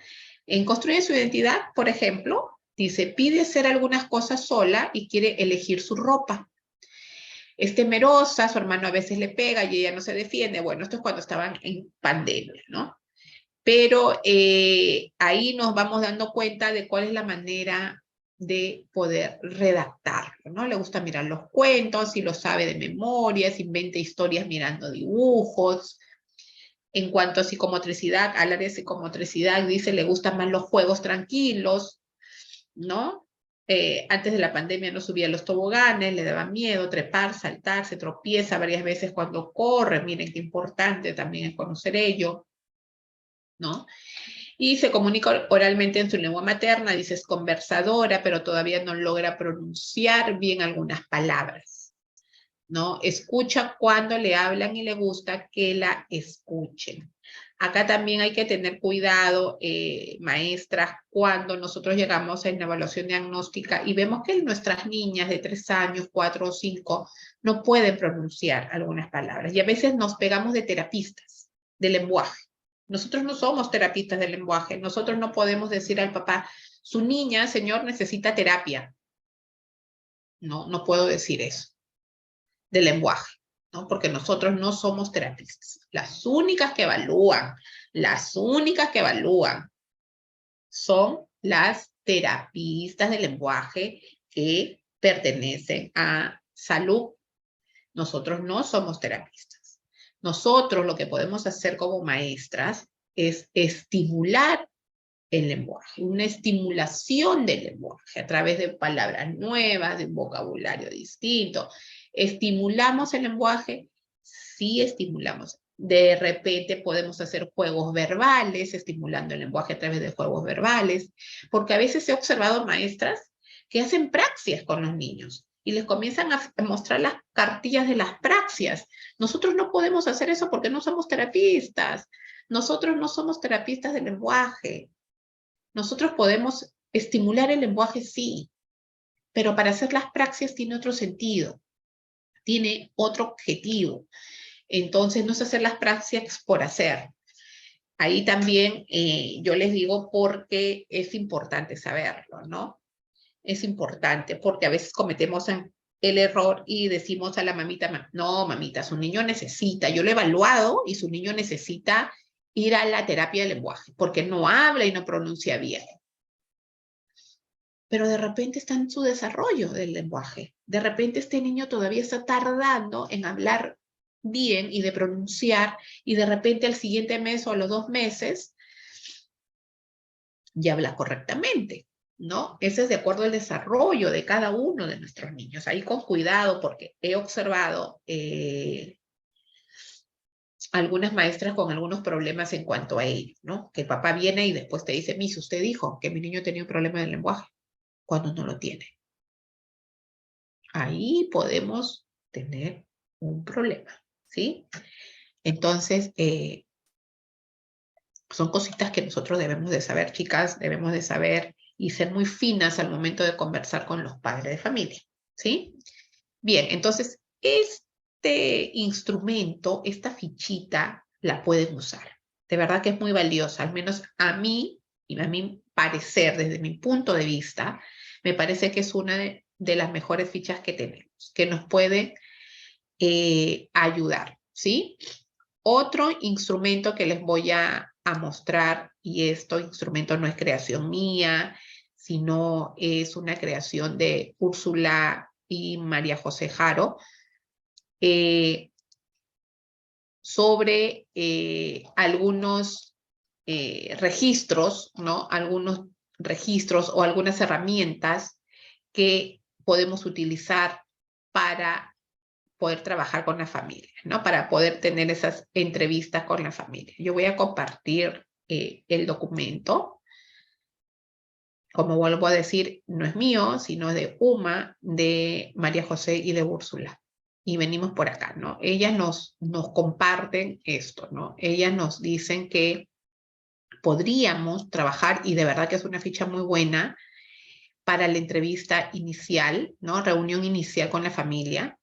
En Construye su identidad, por ejemplo, dice, pide hacer algunas cosas sola y quiere elegir su ropa. Es temerosa, su hermano a veces le pega y ella no se defiende. Bueno, esto es cuando estaban en pandemia, ¿no? Pero ahí nos vamos dando cuenta de cuál es la manera de poder redactarlo, ¿no? Le gusta mirar los cuentos y lo sabe de memoria, se inventa historias mirando dibujos. En cuanto a psicomotricidad, al área de psicomotricidad, dice, le gustan más los juegos tranquilos, ¿no? Antes de la pandemia no subía los toboganes, le daba miedo trepar, saltar, se tropieza varias veces cuando corre, miren qué importante también es conocer ello, ¿no? Y se comunica oralmente en su lengua materna, dice es conversadora, pero todavía no logra pronunciar bien algunas palabras, ¿no? Escucha cuando le hablan y le gusta que la escuchen. Acá también hay que tener cuidado, maestras, cuando nosotros llegamos a una evaluación diagnóstica y vemos que nuestras niñas de 3 años, 4 o 5, no pueden pronunciar algunas palabras. Y a veces nos pegamos de terapistas de lenguaje. Nosotros no somos terapistas de lenguaje. Nosotros no podemos decir al papá, su niña, señor, necesita terapia. No, no puedo decir eso de lenguaje, ¿no? Porque nosotros no somos terapistas. Las únicas que evalúan son las terapistas de lenguaje que pertenecen a salud. Nosotros no somos terapistas. Nosotros lo que podemos hacer como maestras es estimular el lenguaje, una estimulación del lenguaje a través de palabras nuevas, de un vocabulario distinto. ¿Estimulamos el lenguaje? Sí, estimulamos. De repente podemos hacer juegos verbales, estimulando el lenguaje a través de juegos verbales, porque a veces he observado maestras que hacen praxias con los niños y les comienzan a mostrar las cartillas de las praxias. Nosotros no podemos hacer eso porque no somos terapistas. Nosotros no somos terapistas del lenguaje. Nosotros podemos estimular el lenguaje, sí, pero para hacer las praxias tiene otro sentido, tiene otro objetivo. Entonces, no es hacer las praxias por hacer. Ahí también yo les digo porque es importante saberlo, ¿no? Es importante porque a veces cometemos el error y decimos a la mamita, no, mamita, su niño necesita, yo lo he evaluado y su niño necesita ir a la terapia de lenguaje porque no habla y no pronuncia bien. Pero de repente está en su desarrollo del lenguaje. De repente este niño todavía está tardando en hablar bien y de pronunciar, y de repente al siguiente mes o a los 2 meses ya habla correctamente, ¿no? Ese es de acuerdo al desarrollo de cada uno de nuestros niños. Ahí con cuidado, porque he observado algunas maestras con algunos problemas en cuanto a ello, ¿no? Que el papá viene y después te dice, Miss, usted dijo que mi niño tenía un problema de lenguaje, cuando no lo tiene. Ahí podemos tener un problema, ¿sí? Entonces, son cositas que nosotros debemos de saber, chicas, debemos de saber y ser muy finas al momento de conversar con los padres de familia, ¿sí? Bien, entonces, este instrumento, esta fichita, la pueden usar. De verdad que es muy valiosa, al menos a mí, y a mi parecer, desde mi punto de vista, me parece que es una de las mejores fichas que tenemos, que nos puede ayudar, ¿sí? Otro instrumento que les voy a mostrar, y este instrumento no es creación mía, sino es una creación de Úrsula y María José Jaro, sobre algunos registros, ¿no? Algunos registros o algunas herramientas que podemos utilizar para poder trabajar con la familia, ¿no? Para poder tener esas entrevistas con la familia. Yo voy a compartir el documento. Como vuelvo a decir, no es mío, sino es de UMA, de María José y de Úrsula. Y venimos por acá, ¿no? Ellas nos comparten esto, ¿no? Ellas nos dicen que podríamos trabajar, y de verdad que es una ficha muy buena, para la entrevista inicial, ¿no? Reunión inicial con la familia,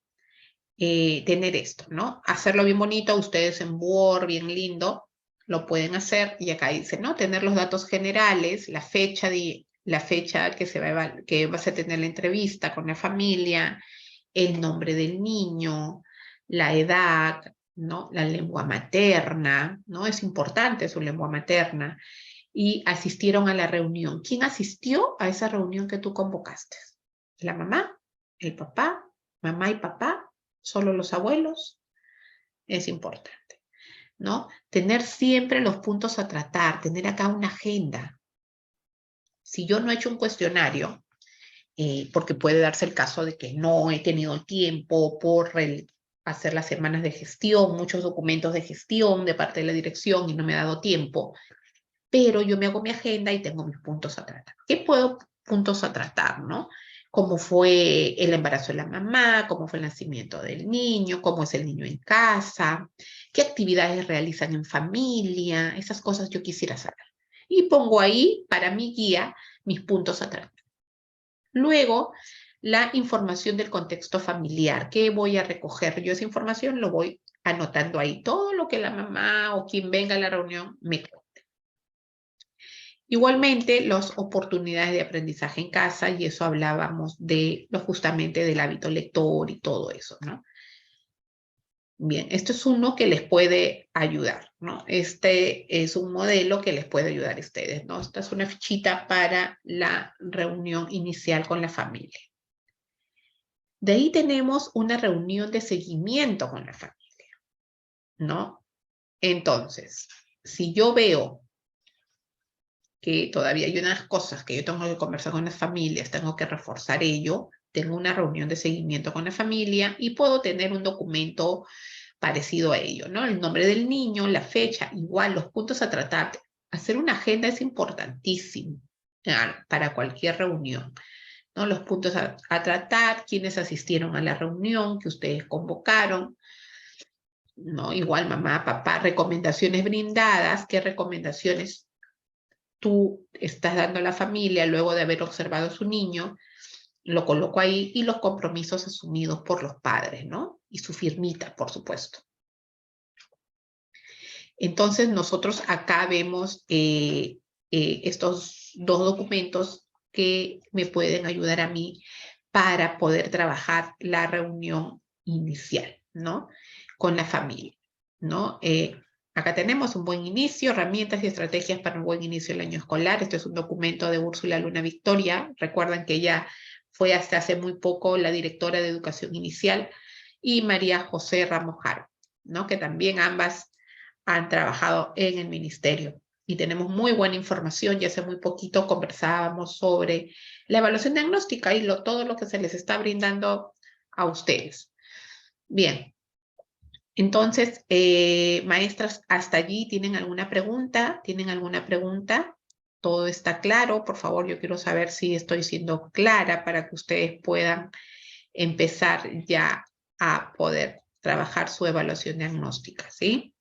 tener esto, ¿no? Hacerlo bien bonito, ustedes en Word, bien lindo, lo pueden hacer, y acá dice, ¿no? Tener los datos generales, la fecha que vas a tener la entrevista con la familia, el nombre del niño, la edad, ¿no? La lengua materna, ¿no? Es importante su lengua materna. Y asistieron a la reunión. ¿Quién asistió a esa reunión que tú convocaste? ¿La mamá? ¿El papá? ¿Mamá y papá? ¿Solo los abuelos? Es importante, ¿no? Tener siempre los puntos a tratar, tener acá una agenda. Si yo no he hecho un cuestionario, porque puede darse el caso de que no he tenido el tiempo por hacer las semanas de gestión, muchos documentos de gestión de parte de la dirección y no me ha dado tiempo, pero yo me hago mi agenda y tengo mis puntos a tratar. ¿Qué puntos a tratar, no? Cómo fue el embarazo de la mamá, cómo fue el nacimiento del niño, cómo es el niño en casa, qué actividades realizan en familia, esas cosas yo quisiera saber. Y pongo ahí, para mi guía, mis puntos a tratar. Luego, la información del contexto familiar. ¿Qué voy a recoger? Yo esa información lo voy anotando ahí. Todo lo que la mamá o quien venga a la reunión me cuente. Igualmente, las oportunidades de aprendizaje en casa, y eso hablábamos justamente del hábito lector y todo eso, ¿no? Bien, esto es uno que les puede ayudar, ¿no? Este es un modelo que les puede ayudar a ustedes, ¿no? Esta es una fichita para la reunión inicial con la familia. De ahí tenemos una reunión de seguimiento con la familia, ¿no? Entonces, si yo veo que todavía hay unas cosas que yo tengo que conversar con las familias, tengo que reforzar ello, tengo una reunión de seguimiento con la familia y puedo tener un documento parecido a ello, ¿no? El nombre del niño, la fecha, igual los puntos a tratar. Hacer una agenda es importantísimo para cualquier reunión, ¿no? Los puntos a tratar, quiénes asistieron a la reunión que ustedes convocaron, ¿no? Igual mamá, papá, recomendaciones brindadas, qué recomendaciones tú estás dando a la familia luego de haber observado a su niño, lo coloco ahí, y los compromisos asumidos por los padres, ¿no? Y su firmita, por supuesto. Entonces, nosotros acá vemos estos dos documentos que me pueden ayudar a mí para poder trabajar la reunión inicial, ¿no? Con la familia, ¿no? Acá tenemos un buen inicio, herramientas y estrategias para un buen inicio del año escolar. Este es un documento de Úrsula Luna Victoria. Recuerdan que ella fue hasta hace muy poco la directora de educación inicial, y María José Ramos Jaro, ¿no? Que también ambas han trabajado en el ministerio. Y tenemos muy buena información. Ya hace muy poquito conversábamos sobre la evaluación diagnóstica y todo lo que se les está brindando a ustedes. Bien. Entonces, maestras, ¿hasta allí tienen alguna pregunta? ¿Tienen alguna pregunta? ¿Todo está claro? Por favor, yo quiero saber si estoy siendo clara para que ustedes puedan empezar ya a poder trabajar su evaluación diagnóstica, ¿sí?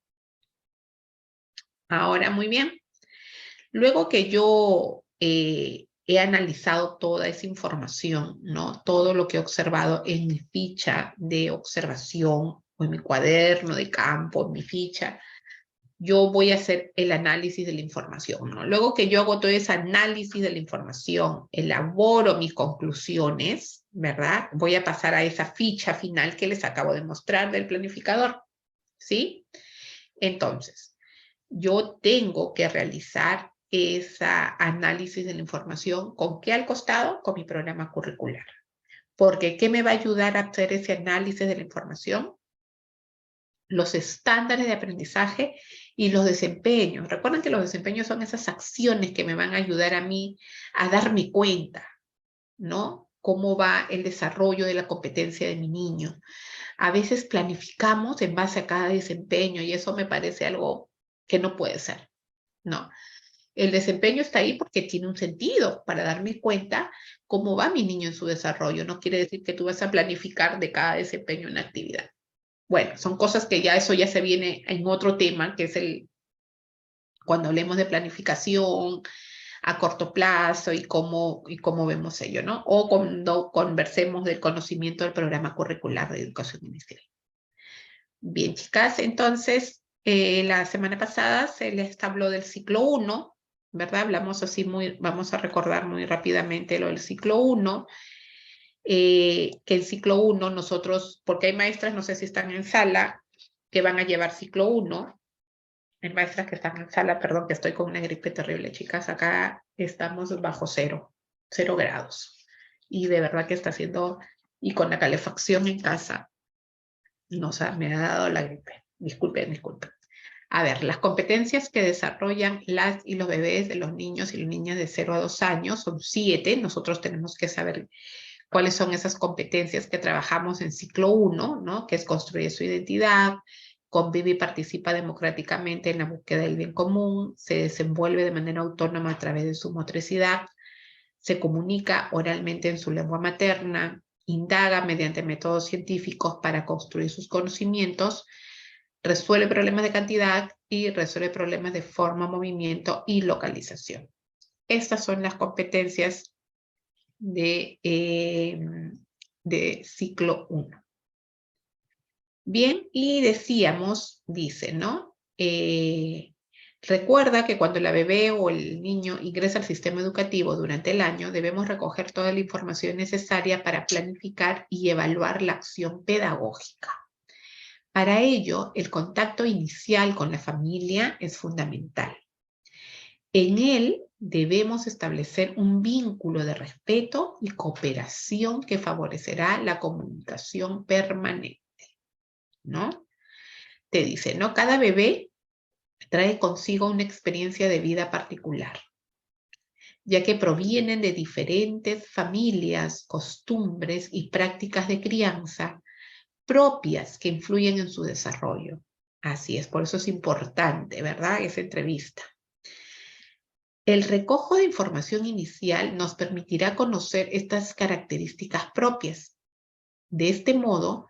Ahora, muy bien. Luego que yo he analizado toda esa información, ¿no? Todo lo que he observado en mi ficha de observación, o en mi cuaderno de campo, en mi ficha, yo voy a hacer el análisis de la información, ¿no? Luego que yo hago todo ese análisis de la información, elaboro mis conclusiones, ¿verdad? Voy a pasar a esa ficha final que les acabo de mostrar del planificador, ¿sí? Entonces, yo tengo que realizar ese análisis de la información, ¿con qué al costado? Con mi programa curricular. Porque, ¿qué me va a ayudar a hacer ese análisis de la información? Los estándares de aprendizaje y los desempeños. Recuerden que los desempeños son esas acciones que me van a ayudar a mí a darme cuenta, ¿no? Cómo va el desarrollo de la competencia de mi niño. A veces planificamos en base a cada desempeño y eso me parece algo que no puede ser, ¿no? El desempeño está ahí porque tiene un sentido para darme cuenta cómo va mi niño en su desarrollo. No quiere decir que tú vas a planificar de cada desempeño una actividad. Bueno, son cosas que ya eso ya se viene en otro tema, que es cuando hablemos de planificación a corto plazo y cómo vemos ello, ¿no? O cuando conversemos del conocimiento del programa curricular de educación ministerial. Bien, chicas, entonces, la semana pasada se les habló del ciclo 1, ¿verdad? Hablamos así vamos a recordar muy rápidamente lo del ciclo 1, que el ciclo 1 nosotros, porque hay maestras, no sé si están en sala, que van a llevar ciclo 1, hay maestras que están en sala, perdón, que estoy con una gripe terrible, chicas, acá estamos bajo 0 grados, y de verdad que está haciendo, y con la calefacción en casa, me ha dado la gripe, disculpen. A ver, las competencias que desarrollan las y los bebés de los niños y las niñas de 0 a 2 años son 7. Nosotros tenemos que saber cuáles son esas competencias que trabajamos en ciclo 1, ¿no? Que es construir su identidad, convive y participa democráticamente en la búsqueda del bien común, se desenvuelve de manera autónoma a través de su motricidad, se comunica oralmente en su lengua materna, indaga mediante métodos científicos para construir sus conocimientos, resuelve problemas de cantidad y resuelve problemas de forma, movimiento y localización. Estas son las competencias de ciclo 1. Bien, y decíamos, dice, ¿no? Recuerda que cuando la bebé o el niño ingresa al sistema educativo durante el año, debemos recoger toda la información necesaria para planificar y evaluar la acción pedagógica. Para ello, el contacto inicial con la familia es fundamental. En él debemos establecer un vínculo de respeto y cooperación que favorecerá la comunicación permanente, ¿no? Te dice, ¿no? Cada bebé trae consigo una experiencia de vida particular, ya que provienen de diferentes familias, costumbres y prácticas de crianza propias que influyen en su desarrollo. Así es, por eso es importante, ¿verdad? Esa entrevista. El recojo de información inicial nos permitirá conocer estas características propias. De este modo,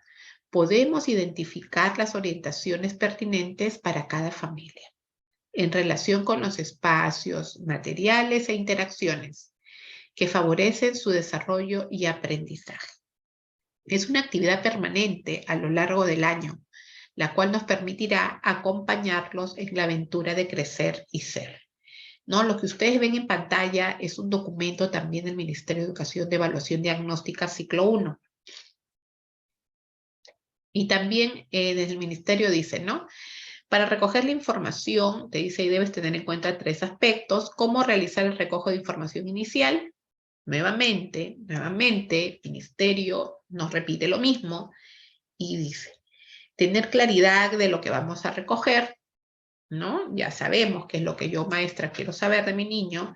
podemos identificar las orientaciones pertinentes para cada familia en relación con los espacios, materiales e interacciones que favorecen su desarrollo y aprendizaje. Es una actividad permanente a lo largo del año, la cual nos permitirá acompañarlos en la aventura de crecer y ser. ¿No? Lo que ustedes ven en pantalla es un documento también del Ministerio de Educación de Evaluación Diagnóstica Ciclo 1. Y también desde el Ministerio dice, ¿no? Para recoger la información, te dice, y debes tener en cuenta 3 aspectos: cómo realizar el recojo de información inicial. Nuevamente, Ministerio nos repite lo mismo y dice, tener claridad de lo que vamos a recoger, ¿no? Ya sabemos qué es lo que yo, maestra, quiero saber de mi niño.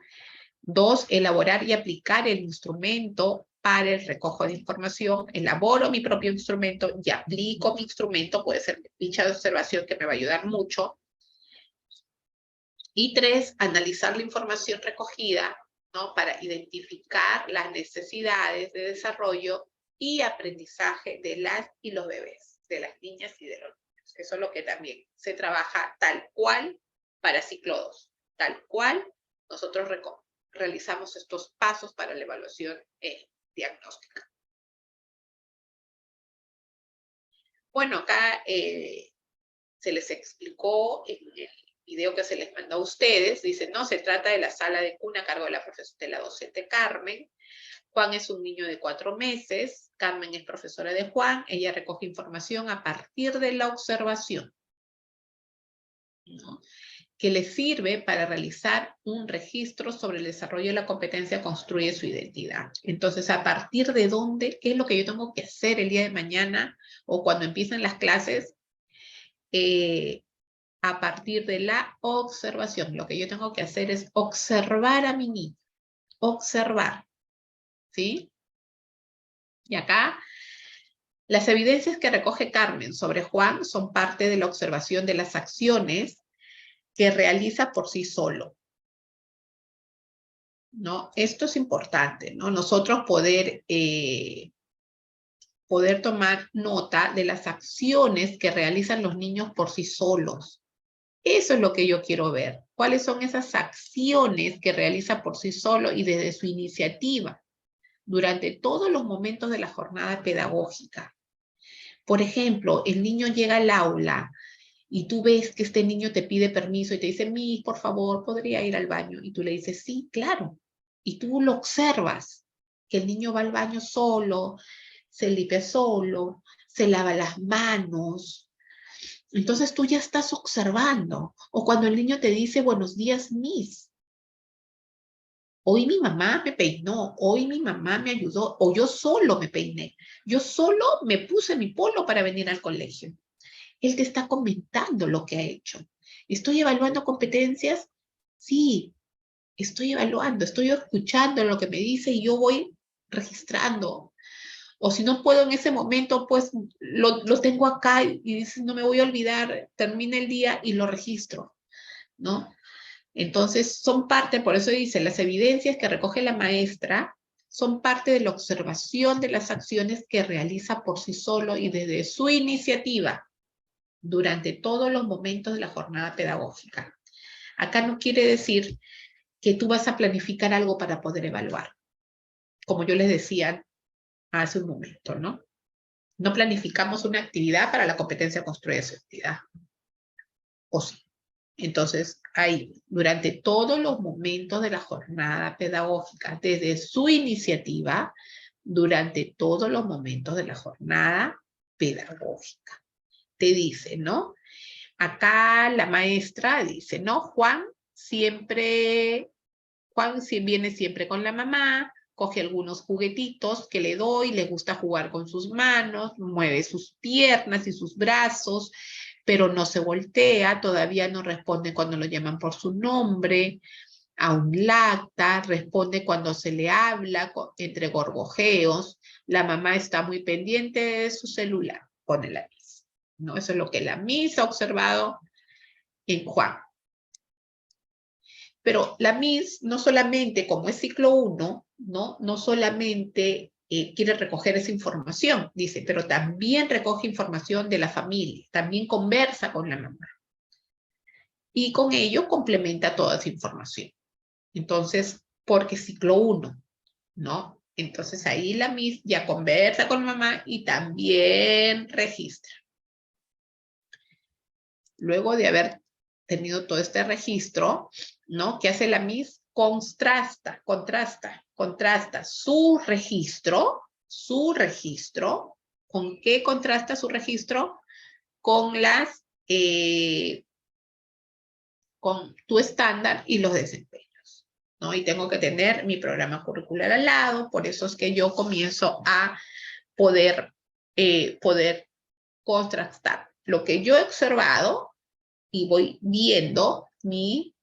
2, elaborar y aplicar el instrumento para el recojo de información. Elaboro mi propio instrumento y aplico mi instrumento, puede ser ficha de observación que me va a ayudar mucho. Y 3, analizar la información recogida, ¿no? Para identificar las necesidades de desarrollo y aprendizaje de las y los bebés, de las niñas y de los niños. Eso es lo que también se trabaja tal cual para ciclo 2. Tal cual nosotros realizamos estos pasos para la evaluación diagnóstica. Bueno, acá se les explicó en el video que se les mandó a ustedes. Dice, no, se trata de la sala de cuna a cargo de la docente Carmen. Juan es un niño de 4 meses. Carmen es profesora de Juan. Ella recoge información a partir de la observación, ¿no?, que le sirve para realizar un registro sobre el desarrollo de la competencia, construye su identidad. Entonces, ¿a partir de dónde? ¿Qué es lo que yo tengo que hacer el día de mañana o cuando empiecen las clases? A partir de la observación. Lo que yo tengo que hacer es observar a mi niño. Observar. ¿Sí? Y acá, las evidencias que recoge Carmen sobre Juan son parte de la observación de las acciones que realiza por sí solo, ¿no? Esto es importante, ¿no? Nosotros poder tomar nota de las acciones que realizan los niños por sí solos. Eso es lo que yo quiero ver. ¿Cuáles son esas acciones que realiza por sí solo y desde su iniciativa durante todos los momentos de la jornada pedagógica? Por ejemplo, el niño llega al aula y tú ves que este niño te pide permiso y te dice, Miss, por favor, ¿podría ir al baño? Y tú le dices, sí, claro. Y tú lo observas, que el niño va al baño solo, se limpia solo, se lava las manos. Entonces tú ya estás observando. O cuando el niño te dice, buenos días, Miss. Hoy mi mamá me peinó, hoy mi mamá me ayudó, o yo solo me peiné. Yo solo me puse mi polo para venir al colegio. Él te está comentando lo que ha hecho. ¿Estoy evaluando competencias? Sí, estoy evaluando, estoy escuchando lo que me dice y yo voy registrando. O si no puedo en ese momento, pues lo tengo acá y dices, no me voy a olvidar, termina el día y lo registro, ¿no? Entonces, son parte, por eso dice, las evidencias que recoge la maestra son parte de la observación de las acciones que realiza por sí solo y desde su iniciativa durante todos los momentos de la jornada pedagógica. Acá no quiere decir que tú vas a planificar algo para poder evaluar, como yo les decía hace un momento, ¿no? No planificamos una actividad para la competencia construir esa actividad. ¿O sí? Entonces, ahí, durante todos los momentos de la jornada pedagógica, desde su iniciativa, durante todos los momentos de la jornada pedagógica. Te dice, ¿no? Acá la maestra dice, ¿no? Juan viene siempre con la mamá, coge algunos juguetitos que le doy, le gusta jugar con sus manos, mueve sus piernas y sus brazos, pero no se voltea, todavía no responde cuando lo llaman por su nombre, aún lacta, responde cuando se le habla entre gorgojeos, la mamá está muy pendiente de su celular, pone la Miss, ¿no? Eso es lo que la Miss ha observado en Juan. Pero la Miss no solamente, como es ciclo 1, no solamente quiere recoger esa información, dice, pero también recoge información de la familia, también conversa con la mamá. Y con ello complementa toda esa información. Entonces, porque ciclo 1, ¿no? Entonces ahí la Miss ya conversa con mamá y también registra. Luego de haber tenido todo este registro, ¿no? ¿Qué hace la Miss? Contrasta su registro. ¿Con qué contrasta su registro? Con con tu estándar y los desempeños, ¿no? Y tengo que tener mi programa curricular al lado, por eso es que yo comienzo a poder contrastar lo que yo he observado y voy viendo mi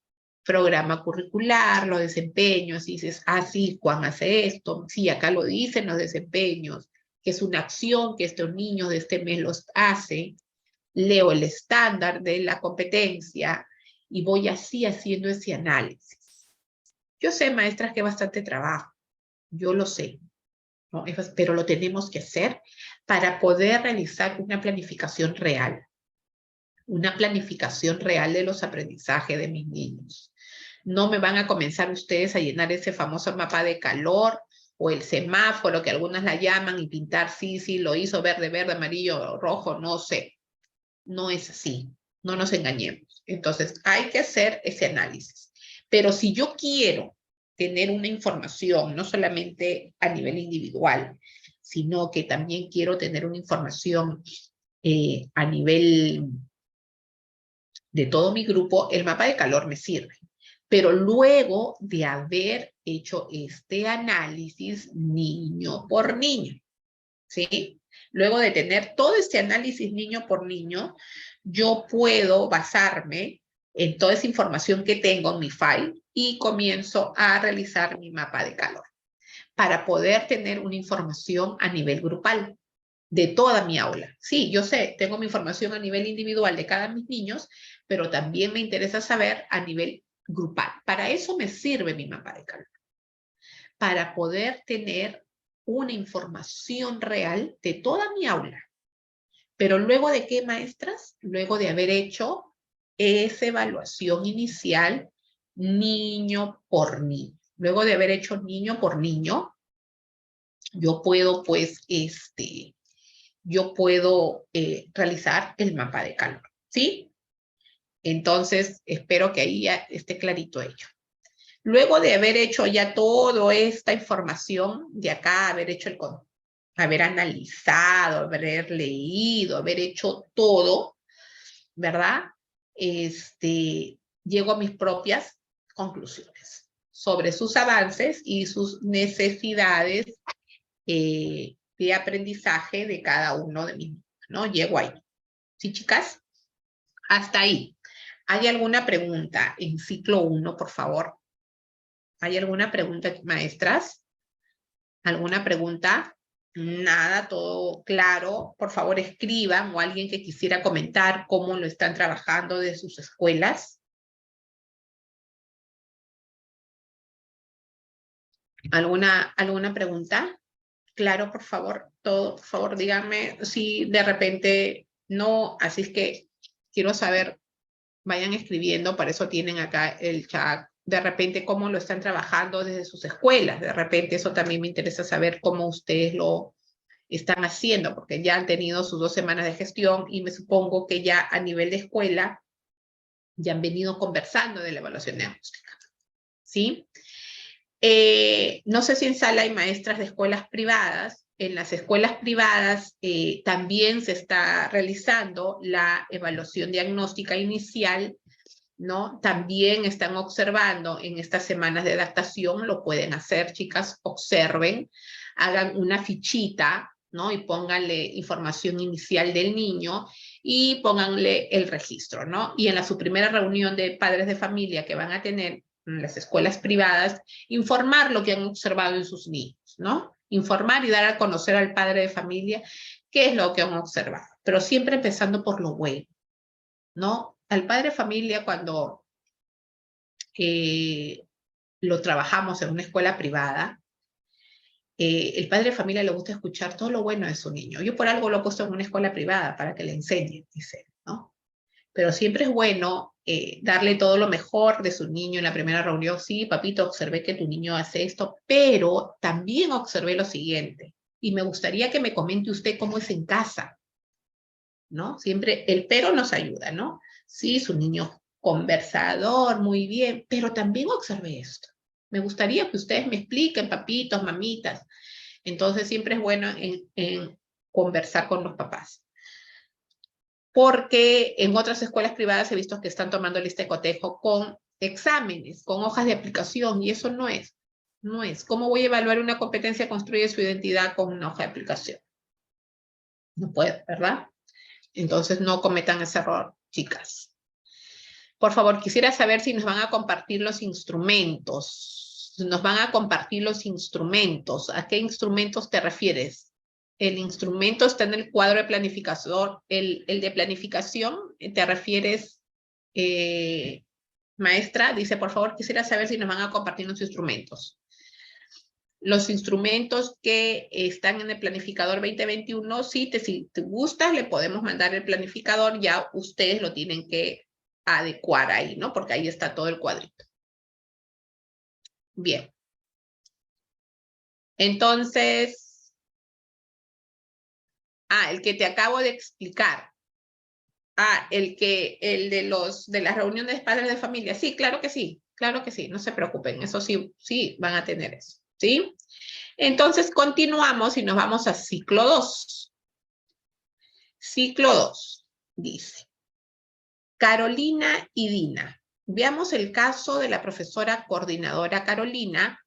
programa curricular, los desempeños, y dices, ah, sí, Juan hace esto, sí, acá lo dicen los desempeños, que es una acción que estos niños de este mes los hace, leo el estándar de la competencia y voy así haciendo ese análisis. Yo sé, maestras, que es bastante trabajo, yo lo sé, ¿no? Pero lo tenemos que hacer para poder realizar una planificación real. Una planificación real de los aprendizajes de mis niños. No me van a comenzar ustedes a llenar ese famoso mapa de calor o el semáforo que algunas la llaman y pintar, sí, lo hizo verde, verde, amarillo, rojo, no sé. No es así. No nos engañemos. Entonces, hay que hacer ese análisis. Pero si yo quiero tener una información, no solamente a nivel individual, sino que también quiero tener una información a nivel de todo mi grupo, el mapa de calor me sirve. Pero luego de haber hecho este análisis niño por niño, ¿sí? Luego de tener todo este análisis niño por niño, yo puedo basarme en toda esa información que tengo en mi file y comienzo a realizar mi mapa de calor para poder tener una información a nivel grupal de toda mi aula. Sí, yo sé, tengo mi información a nivel individual de cada mis niños, pero también me interesa saber a nivel grupal. Para eso me sirve mi mapa de calor, para poder tener una información real de toda mi aula. Pero luego de qué, maestras? Luego de haber hecho esa evaluación inicial niño por niño. Luego de haber hecho niño por niño, yo puedo pues realizar el mapa de calor, ¿sí? Entonces, espero que ahí ya esté clarito ello. Luego de haber hecho ya toda esta información, de acá haber analizado, haber leído, haber hecho todo, ¿verdad? Llego a mis propias conclusiones sobre sus avances y sus necesidades de aprendizaje de cada uno de mis niños, ¿no? Llego ahí. ¿Sí, chicas? Hasta ahí. ¿Hay alguna pregunta en ciclo 1, por favor? ¿Hay alguna pregunta, maestras? ¿Alguna pregunta? Nada, todo claro. Por favor, escriban o alguien que quisiera comentar cómo lo están trabajando de sus escuelas. ¿Alguna pregunta? Claro, por favor, todo, por favor, díganme si de repente no, así es que quiero saber, vayan escribiendo, para eso tienen acá el chat, de repente cómo lo están trabajando desde sus escuelas, de repente eso también me interesa saber cómo ustedes lo están haciendo, porque ya han tenido sus 2 semanas de gestión y me supongo que ya a nivel de escuela ya han venido conversando de la evaluación diagnóstica, ¿sí? No sé si en sala hay maestras de escuelas privadas. En las escuelas privadas también se está realizando la evaluación diagnóstica inicial, ¿no? También están observando en estas semanas de adaptación, lo pueden hacer, chicas, observen, hagan una fichita, ¿no? Y pónganle información inicial del niño y pónganle el registro, ¿no? Y en su primera reunión de padres de familia que van a tener en las escuelas privadas, informar lo que han observado en sus niños, ¿no? Informar y dar a conocer al padre de familia qué es lo que han observado, pero siempre empezando por lo bueno, ¿no? Al padre de familia, cuando lo trabajamos en una escuela privada, el padre de familia le gusta escuchar todo lo bueno de su niño. Yo por algo lo he puesto en una escuela privada para que le enseñe, dice, ¿no? Pero siempre es bueno darle todo lo mejor de su niño en la primera reunión. Sí, papito, observé que tu niño hace esto, pero también observé lo siguiente. Y me gustaría que me comente usted cómo es en casa, ¿no? Siempre el pero nos ayuda, ¿no? Sí, su niño conversador, muy bien, pero también observé esto. Me gustaría que ustedes me expliquen, papitos, mamitas. Entonces siempre es bueno en conversar con los papás. Porque en otras escuelas privadas he visto que están tomando lista de cotejo con exámenes, con hojas de aplicación, y eso no es. No es. ¿Cómo voy a evaluar una competencia construye su identidad con una hoja de aplicación? No puedo, ¿verdad? Entonces no cometan ese error, chicas. Por favor, quisiera saber si nos van a compartir los instrumentos. Nos van a compartir los instrumentos. ¿A qué instrumentos te refieres? El instrumento está en el cuadro de planificación. El de planificación, ¿te refieres, maestra? Dice, por favor, quisiera saber si nos van a compartir los instrumentos. Los instrumentos que están en el planificador 2021, sí, si te gusta, le podemos mandar el planificador, ya ustedes lo tienen que adecuar ahí, ¿no? Porque ahí está todo el cuadrito. Bien. Entonces, el que te acabo de explicar. el de las reuniones de padres de familia. Sí, claro que sí, no se preocupen, eso sí, sí van a tener eso, ¿sí? Entonces continuamos y nos vamos a ciclo 2. Ciclo 2, dice. Carolina y Dina. Veamos el caso de la profesora coordinadora Carolina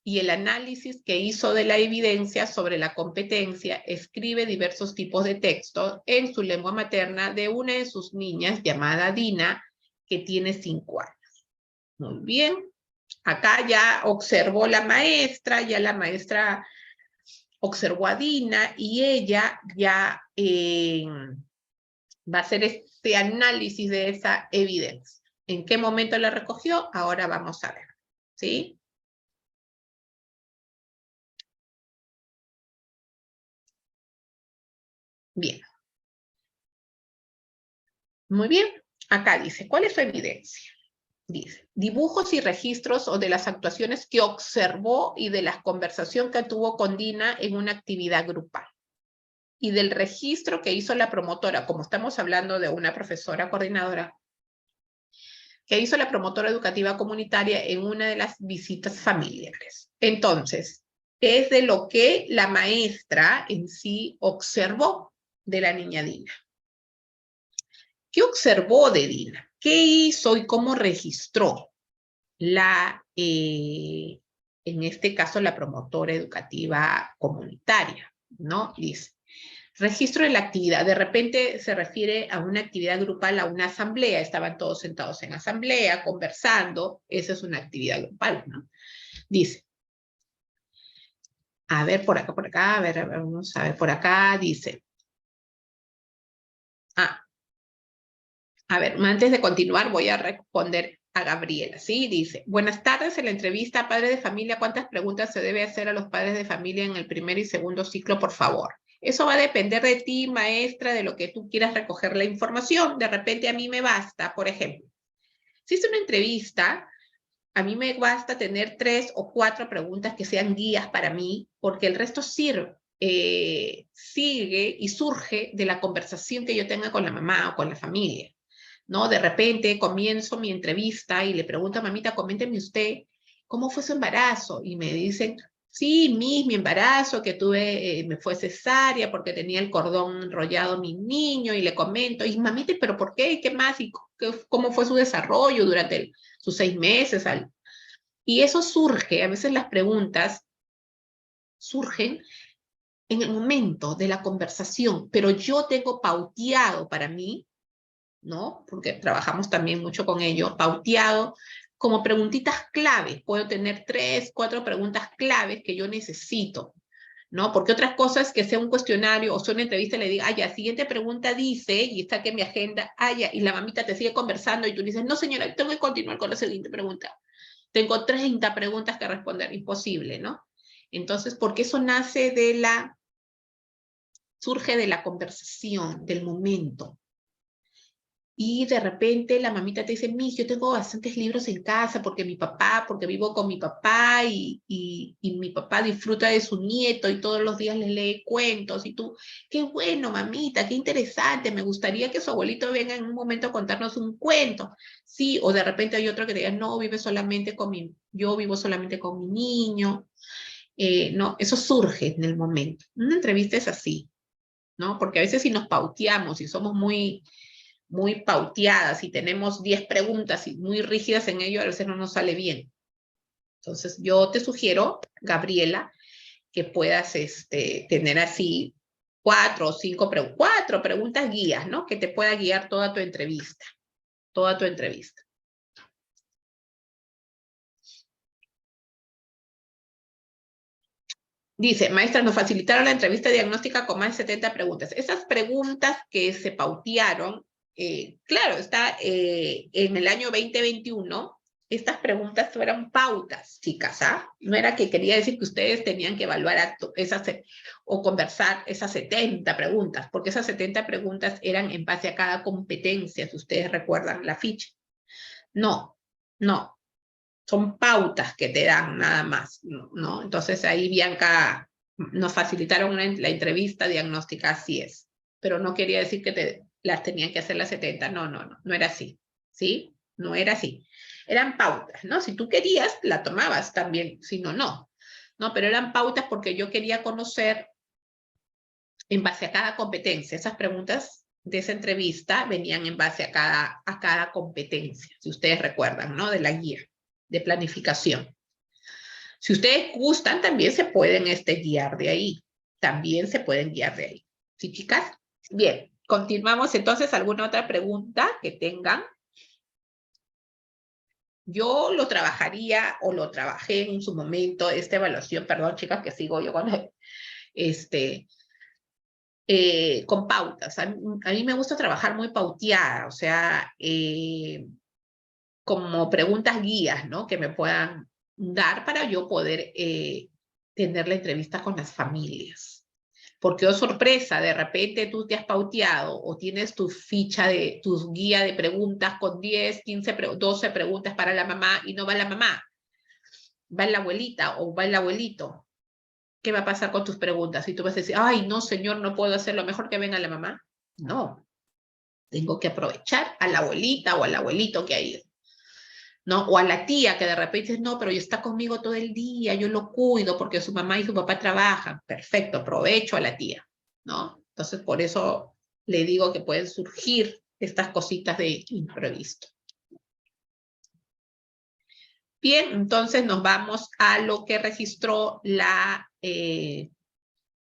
y el análisis que hizo de la evidencia sobre la competencia. Escribe diversos tipos de texto en su lengua materna de una de sus niñas llamada Dina, que tiene 5 años. Muy bien. Acá ya observó la maestra, ya la maestra observó a Dina y ella ya va a hacer este análisis de esa evidencia. ¿En qué momento la recogió? Ahora vamos a ver, ¿sí? Bien. Muy bien. Acá dice, ¿cuál es su evidencia? Dice, dibujos y registros o de las actuaciones que observó y de la conversación que tuvo con Dina en una actividad grupal. Y del registro que hizo la promotora, como estamos hablando de una profesora coordinadora, que hizo la promotora educativa comunitaria en una de las visitas familiares. Entonces, es de lo que la maestra en sí observó de la niña Dina. ¿Qué observó de Dina? ¿Qué hizo y cómo registró en este caso, la promotora educativa comunitaria, ¿no? Dice, registro de la actividad. De repente se refiere a una actividad grupal, a una asamblea. Estaban todos sentados en asamblea, conversando. Esa es una actividad grupal, ¿no? Dice, a ver, por acá, a ver, vamos a ver, por acá, dice. A ver, antes de continuar voy a responder a Gabriela, ¿sí? Dice, buenas tardes, en la entrevista a padres de familia, ¿cuántas preguntas se debe hacer a los padres de familia en el primer y segundo ciclo, por favor? Eso va a depender de ti, maestra, de lo que tú quieras recoger la información. De repente a mí me basta, por ejemplo, si es una entrevista, a mí me basta tener 3 o 4 preguntas que sean guías para mí, porque el resto sigue y surge de la conversación que yo tenga con la mamá o con la familia, ¿no? De repente comienzo mi entrevista y le pregunto a mamita, coménteme usted, ¿cómo fue su embarazo? Y me dicen, sí, mi embarazo, que tuve, me fue cesárea porque tenía el cordón enrollado mi niño, y le comento, y mamita, ¿pero por qué? ¿Qué más? ¿Y cómo fue su desarrollo durante sus 6 meses? Y eso surge, a veces las preguntas surgen en el momento de la conversación, pero yo tengo pauteado para mí, ¿no? Porque trabajamos también mucho con ello, pauteado como preguntitas claves. Puedo tener 3, 4 preguntas claves que yo necesito, ¿no? Porque otras cosas que sea un cuestionario o sea una entrevista, le diga, ya, siguiente pregunta dice, y está que mi agenda, ya, y la mamita te sigue conversando y tú dices, no señora, tengo que continuar con la siguiente pregunta. Tengo 30 preguntas que responder, imposible, ¿no? Entonces, porque eso surge de la conversación, del momento. Y de repente la mamita te dice, yo tengo bastantes libros en casa porque vivo con mi papá y mi papá disfruta de su nieto y todos los días le lee cuentos. Y tú, qué bueno, mamita, qué interesante, me gustaría que su abuelito venga en un momento a contarnos un cuento. Sí, o de repente hay otro que te diga, no, yo vivo solamente con mi niño. No, eso surge en el momento. Una entrevista es así, ¿no? Porque a veces si nos pauteamos y somos muy pauteadas y tenemos 10 preguntas y muy rígidas en ello, a veces no nos sale bien. Entonces, yo te sugiero, Gabriela, que puedas tener así 4 o 5 preguntas guías, ¿no? Que te pueda guiar toda tu entrevista. Toda tu entrevista. Dice, maestra, nos facilitaron la entrevista diagnóstica con más de 70 preguntas. Esas preguntas que se pautearon, claro, está en el año 2021, estas preguntas fueron pautas, chicas, ¿ah? No era que quería decir que ustedes tenían que evaluar o conversar esas 70 preguntas, porque esas 70 preguntas eran en base a cada competencia, si ustedes recuerdan la ficha. No, no. Son pautas que te dan nada más, ¿no? Entonces ahí Bianca nos facilitaron la entrevista diagnóstica, así es. Pero no quería decir que las tenían que hacer las 70. No, no, no, no era así, ¿sí? No era así. Eran pautas, ¿no? Si tú querías, la tomabas también, si no, no. No, pero eran pautas porque yo quería conocer en base a cada competencia. Esas preguntas de esa entrevista venían en base a cada competencia, si ustedes recuerdan, ¿no? De la guía de planificación. Si ustedes gustan, también se pueden guiar de ahí. También se pueden guiar de ahí. ¿Sí, chicas? Bien, continuamos entonces. ¿Alguna otra pregunta que tengan? Yo lo trabajaría o lo trabajé en su momento, esta evaluación, perdón, chicas, que sigo yo con con pautas. A mí me gusta trabajar muy pauteada, o sea, como preguntas guías, ¿no? Que me puedan dar para yo poder tener la entrevista con las familias. Porque, oh sorpresa, de repente tú te has pauteado o tienes tu ficha de, tu guía de preguntas con 10, 15, 12 preguntas para la mamá y no va la mamá, va la abuelita o va el abuelito. ¿Qué va a pasar con tus preguntas? Y tú vas a decir, ay, no, señor, no puedo hacerlo, mejor que venga la mamá. No, tengo que aprovechar a la abuelita o al abuelito que ha ido, ¿no? O a la tía que de repente dice, no, pero está conmigo todo el día, yo lo cuido porque su mamá y su papá trabajan. Perfecto, aprovecho a la tía, ¿no? Entonces, por eso le digo que pueden surgir estas cositas de imprevisto. Bien, entonces nos vamos a lo que registró la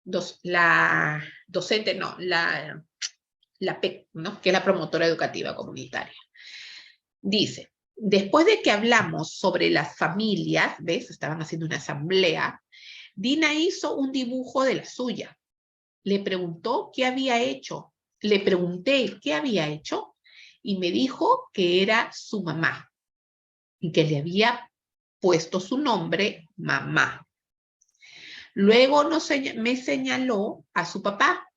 docente, no, la PEC, ¿no? Que es la promotora educativa comunitaria. Dice, después de que hablamos sobre las familias, ¿ves? Estaban haciendo una asamblea, Dina hizo un dibujo de la suya. Le preguntó qué había hecho. Le pregunté qué había hecho y me dijo que era su mamá y que le había puesto su nombre, mamá. Luego me señaló a su papá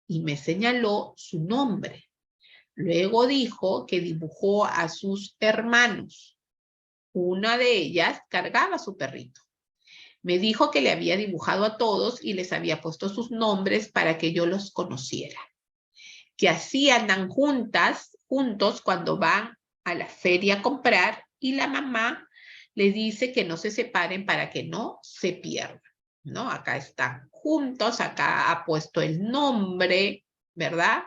y me señaló su nombre. Luego dijo que dibujó a sus hermanos. Una de ellas cargaba a su perrito. Me dijo que le había dibujado a todos y les había puesto sus nombres para que yo los conociera. Que así andan juntos cuando van a la feria a comprar y la mamá le dice que no se separen para que no se pierdan, ¿no? Acá están juntos, acá ha puesto el nombre, ¿verdad?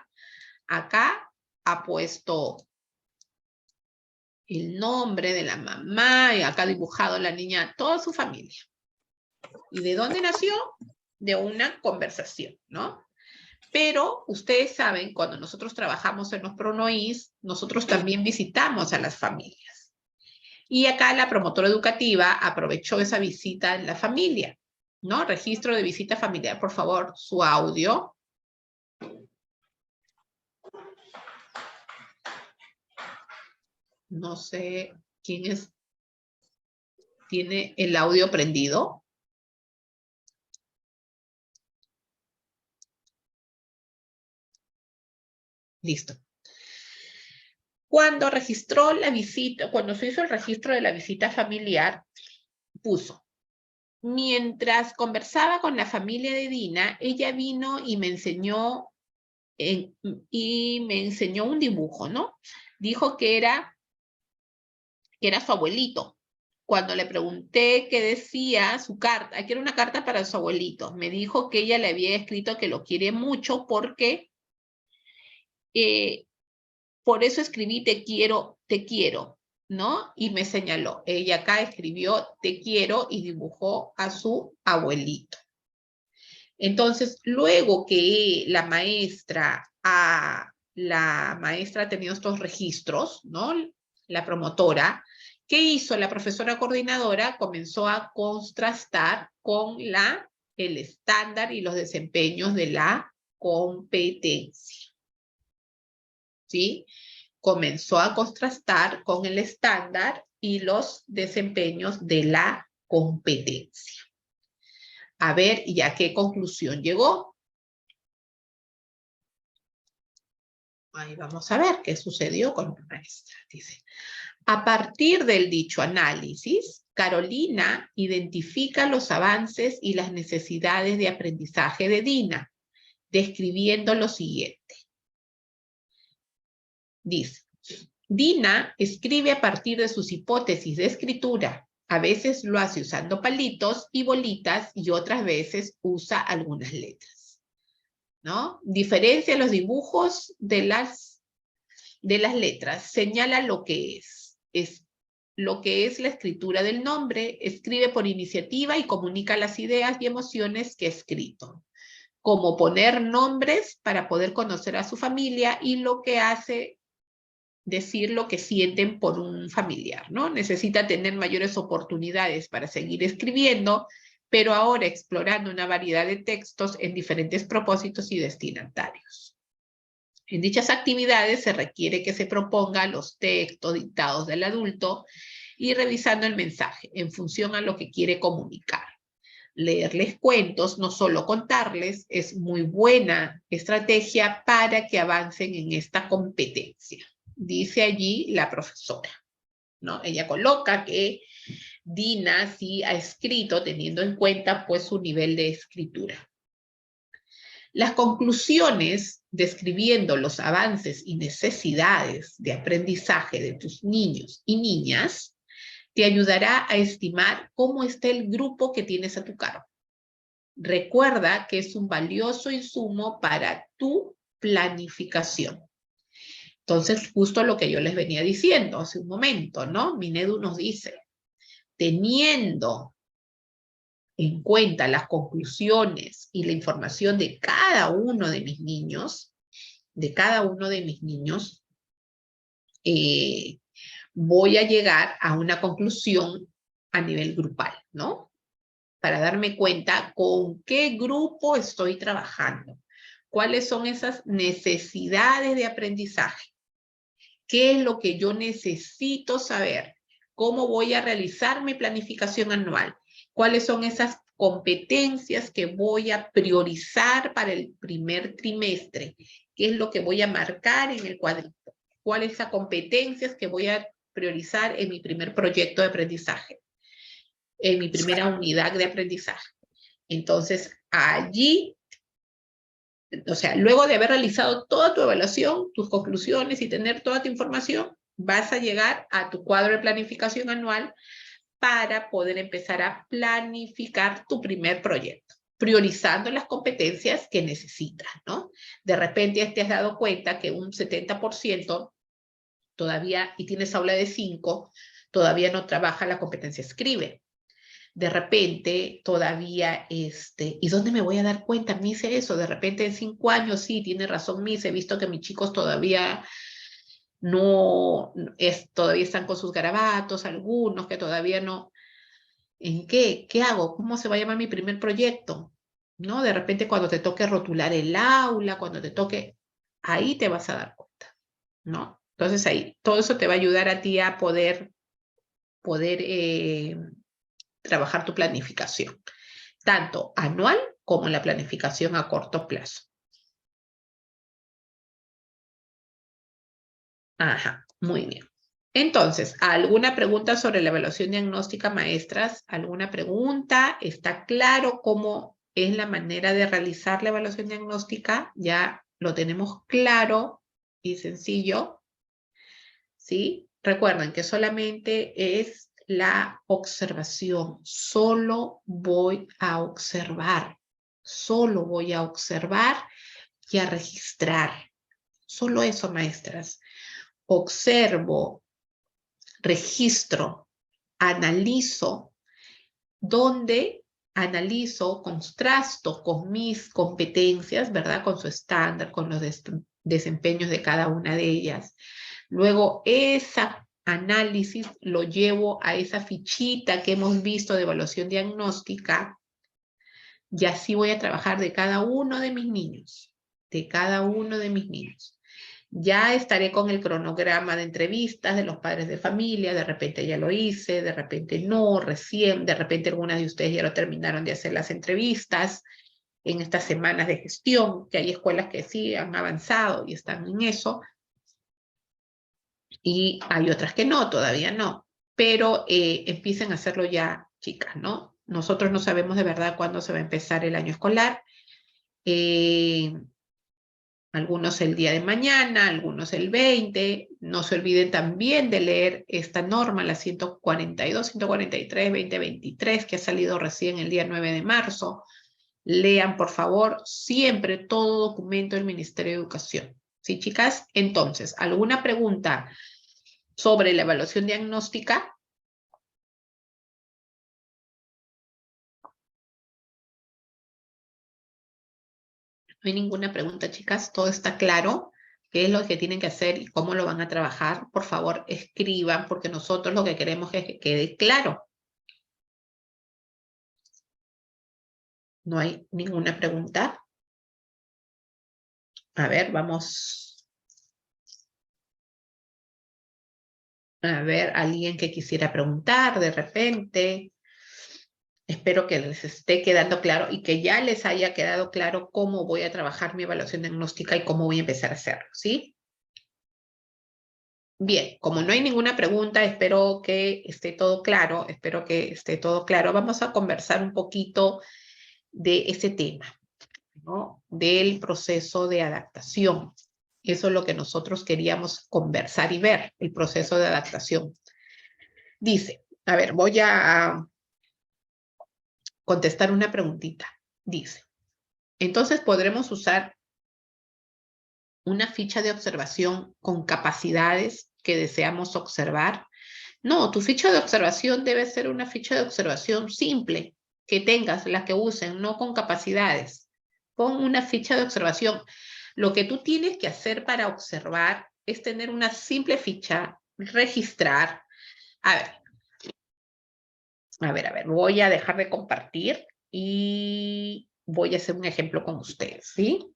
Acá ha puesto el nombre de la mamá y acá ha dibujado la niña, toda su familia. ¿Y de dónde nació? De una conversación, ¿no? Pero ustedes saben, cuando nosotros trabajamos en los PRONOIS, nosotros también visitamos a las familias. Y acá la promotora educativa aprovechó esa visita en la familia, ¿no? Registro de visita familiar, por favor, su audio. No sé quién es, tiene el audio prendido. Listo. Cuando registró la visita, cuando se hizo el registro de la visita familiar, puso, mientras conversaba con la familia de Dina, ella vino y me enseñó un dibujo, ¿no? Dijo que era su abuelito. Cuando le pregunté qué decía su carta, que era una carta para su abuelito, me dijo que ella le había escrito que lo quiere mucho porque por eso escribí te quiero, ¿no? Y me señaló. Ella acá escribió te quiero y dibujó a su abuelito. Entonces, luego que la maestra ha tenido estos registros, ¿no? La promotora, ¿qué hizo la profesora coordinadora? Comenzó a contrastar con el estándar y los desempeños de la competencia. ¿Sí? Comenzó a contrastar con el estándar y los desempeños de la competencia. A ver, ¿y a qué conclusión llegó? Ahí vamos a ver qué sucedió con la maestra. Dice, a partir del dicho análisis, Carolina identifica los avances y las necesidades de aprendizaje de Dina, describiendo lo siguiente. Dice, Dina escribe a partir de sus hipótesis de escritura. A veces lo hace usando palitos y bolitas y otras veces usa algunas letras, ¿no? Diferencia los dibujos de las letras. Señala lo que es lo que es la escritura del nombre. Escribe por iniciativa y comunica las ideas y emociones que ha escrito. Como poner nombres para poder conocer a su familia y lo que hace decir lo que sienten por un familiar, ¿no? Necesita tener mayores oportunidades para seguir escribiendo, pero ahora explorando una variedad de textos en diferentes propósitos y destinatarios. En dichas actividades se requiere que se proponga los textos dictados del adulto y revisando el mensaje en función a lo que quiere comunicar. Leerles cuentos, no solo contarles, es muy buena estrategia para que avancen en esta competencia. Dice allí la profesora, ¿no? Ella coloca que Dina sí ha escrito teniendo en cuenta pues su nivel de escritura. Las conclusiones describiendo los avances y necesidades de aprendizaje de tus niños y niñas te ayudará a estimar cómo está el grupo que tienes a tu cargo. Recuerda que es un valioso insumo para tu planificación. Entonces, justo lo que yo les venía diciendo hace un momento, ¿no? Minedu nos dice, teniendo en cuenta las conclusiones y la información de cada uno de mis niños, voy a llegar a una conclusión a nivel grupal, ¿no? Para darme cuenta con qué grupo estoy trabajando, cuáles son esas necesidades de aprendizaje, qué es lo que yo necesito saber, cómo voy a realizar mi planificación anual, cuáles son esas competencias que voy a priorizar para el primer trimestre, qué es lo que voy a marcar en el cuadrito, cuáles son esas competencias que voy a priorizar en mi primer proyecto de aprendizaje, en mi primera unidad de aprendizaje. Entonces, allí, o sea, luego de haber realizado toda tu evaluación, tus conclusiones y tener toda tu información, vas a llegar a tu cuadro de planificación anual para poder empezar a planificar tu primer proyecto, priorizando las competencias que necesitas, ¿no? De repente te has dado cuenta que un 70% todavía, y tienes aula de 5, todavía no trabaja la competencia escribe. De repente todavía, ¿y dónde me voy a dar cuenta? Me hice eso, de repente en 5 años, sí, tiene razón Miss, he visto que mis chicos todavía todavía están con sus garabatos, algunos que todavía no. ¿En qué? ¿Qué hago? ¿Cómo se va a llamar mi primer proyecto? ¿No? De repente cuando te toque rotular el aula, cuando te toque, ahí te vas a dar cuenta, ¿no? Entonces ahí, todo eso te va a ayudar a ti a poder trabajar tu planificación, tanto anual como la planificación a corto plazo. Ajá, muy bien. Entonces, ¿alguna pregunta sobre la evaluación diagnóstica, maestras? ¿Alguna pregunta? ¿Está claro cómo es la manera de realizar la evaluación diagnóstica? Ya lo tenemos claro y sencillo, ¿sí? Recuerden que solamente es la observación. Solo voy a observar. Solo voy a observar y a registrar. Solo eso, maestras. Observo, registro, analizo, donde analizo, contrasto con mis competencias, ¿verdad? Con su estándar, con los desempeños de cada una de ellas. Luego, ese análisis lo llevo a esa fichita que hemos visto de evaluación diagnóstica y así voy a trabajar de cada uno de mis niños, de cada uno de mis niños. Ya estaré con el cronograma de entrevistas de los padres de familia, de repente ya lo hice, de repente no, recién, de repente algunas de ustedes ya lo terminaron de hacer las entrevistas en estas semanas de gestión, que hay escuelas que sí han avanzado y están en eso, y hay otras que no, todavía no, pero empiecen a hacerlo ya, chicas, ¿no? Nosotros no sabemos de verdad cuándo se va a empezar el año escolar, Algunos el día de mañana, algunos el 20. No se olviden también de leer esta norma, la 142, 143, 2023, que ha salido recién el día 9 de marzo. Lean, por favor, siempre todo documento del Ministerio de Educación. ¿Sí, chicas? Entonces, ¿alguna pregunta sobre la evaluación diagnóstica? No hay ninguna pregunta, chicas. Todo está claro. ¿Qué es lo que tienen que hacer y cómo lo van a trabajar? Por favor, escriban, porque nosotros lo que queremos es que quede claro. ¿No hay ninguna pregunta? A ver, vamos. A ver, alguien que quisiera preguntar de repente. Espero que les esté quedando claro y que ya les haya quedado claro cómo voy a trabajar mi evaluación diagnóstica y cómo voy a empezar a hacerlo, ¿sí? Bien, como no hay ninguna pregunta, espero que esté todo claro, Vamos a conversar un poquito de ese tema, ¿no? Del proceso de adaptación. Eso es lo que nosotros queríamos conversar y ver, el proceso de adaptación. Dice, a ver, voy a contestar una preguntita. Dice, entonces podremos usar una ficha de observación con capacidades que deseamos observar. No, tu ficha de observación debe ser una ficha de observación simple, que tengas, la que usen, no con capacidades. Pon una ficha de observación. Lo que tú tienes que hacer para observar es tener una simple ficha, registrar. A ver, voy a dejar de compartir y voy a hacer un ejemplo con ustedes, ¿sí?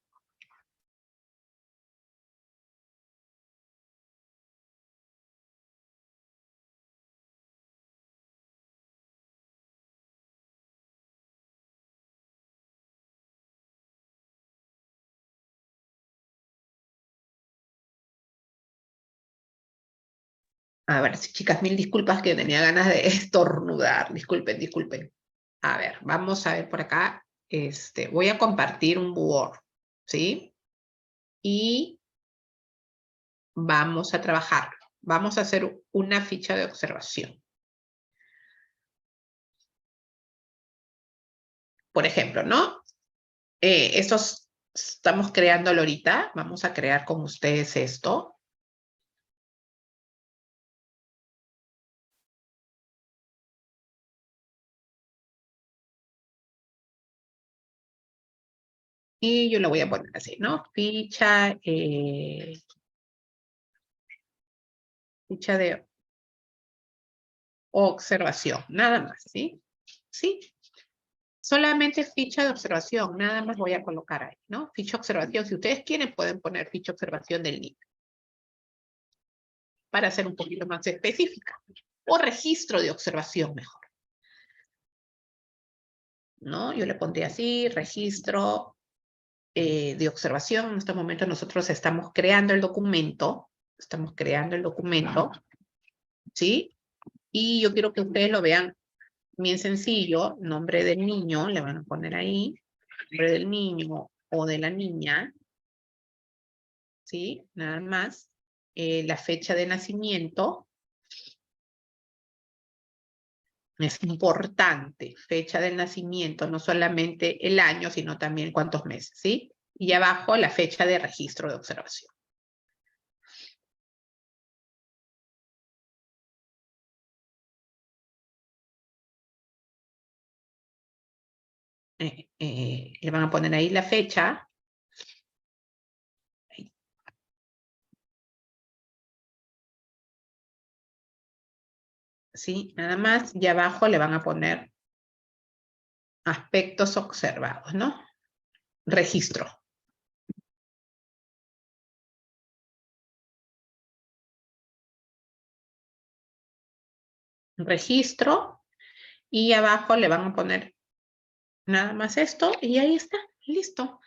A ver, sí, chicas, mil disculpas que tenía ganas de estornudar. Disculpen. A ver, vamos a ver por acá. Voy a compartir un Word, ¿sí? Y vamos a trabajarlo. Vamos a hacer una ficha de observación. Por ejemplo, ¿no? Estamos creándolo ahorita. Vamos a crear con ustedes esto. Y yo lo voy a poner así, ¿no? Ficha de observación, nada más, ¿sí? ¿Sí? Solamente ficha de observación, nada más voy a colocar ahí, ¿no? Ficha de observación, si ustedes quieren pueden poner ficha de observación del niño para ser un poquito más específica. O registro de observación mejor, ¿no? Yo le pondría así, registro de observación. En este momento nosotros estamos creando el documento, ¿sí? Y yo quiero que ustedes lo vean bien sencillo, nombre del niño, le van a poner ahí, nombre del niño o de la niña, ¿sí? Nada más. La fecha de nacimiento. Es importante, fecha de nacimiento, no solamente el año, sino también cuántos meses, ¿sí? Y abajo la fecha de registro de observación. Le van a poner ahí la fecha. Ahí. ¿Sí? Nada más. Y abajo le van a poner aspectos observados, ¿no? Registro. Registro. Y abajo le van a poner nada más esto. Y ahí está. Listo.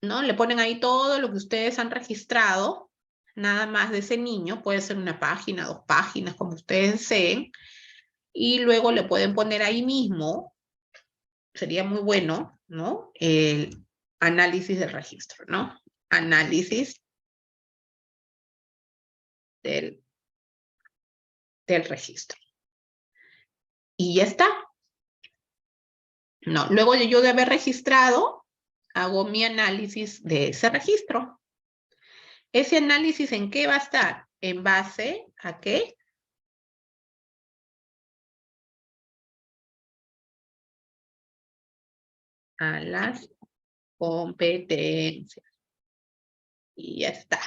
¿No? Le ponen ahí todo lo que ustedes han registrado, nada más de ese niño, puede ser una página, 2 páginas, como ustedes deseen, y luego le pueden poner ahí mismo, sería muy bueno, ¿no? El análisis del registro, ¿no? análisis del registro. Y ya está. No, luego de yo de haber registrado, hago mi análisis de ese registro. ¿Ese análisis en qué va a estar? ¿En base a qué? A las competencias. Y ya está.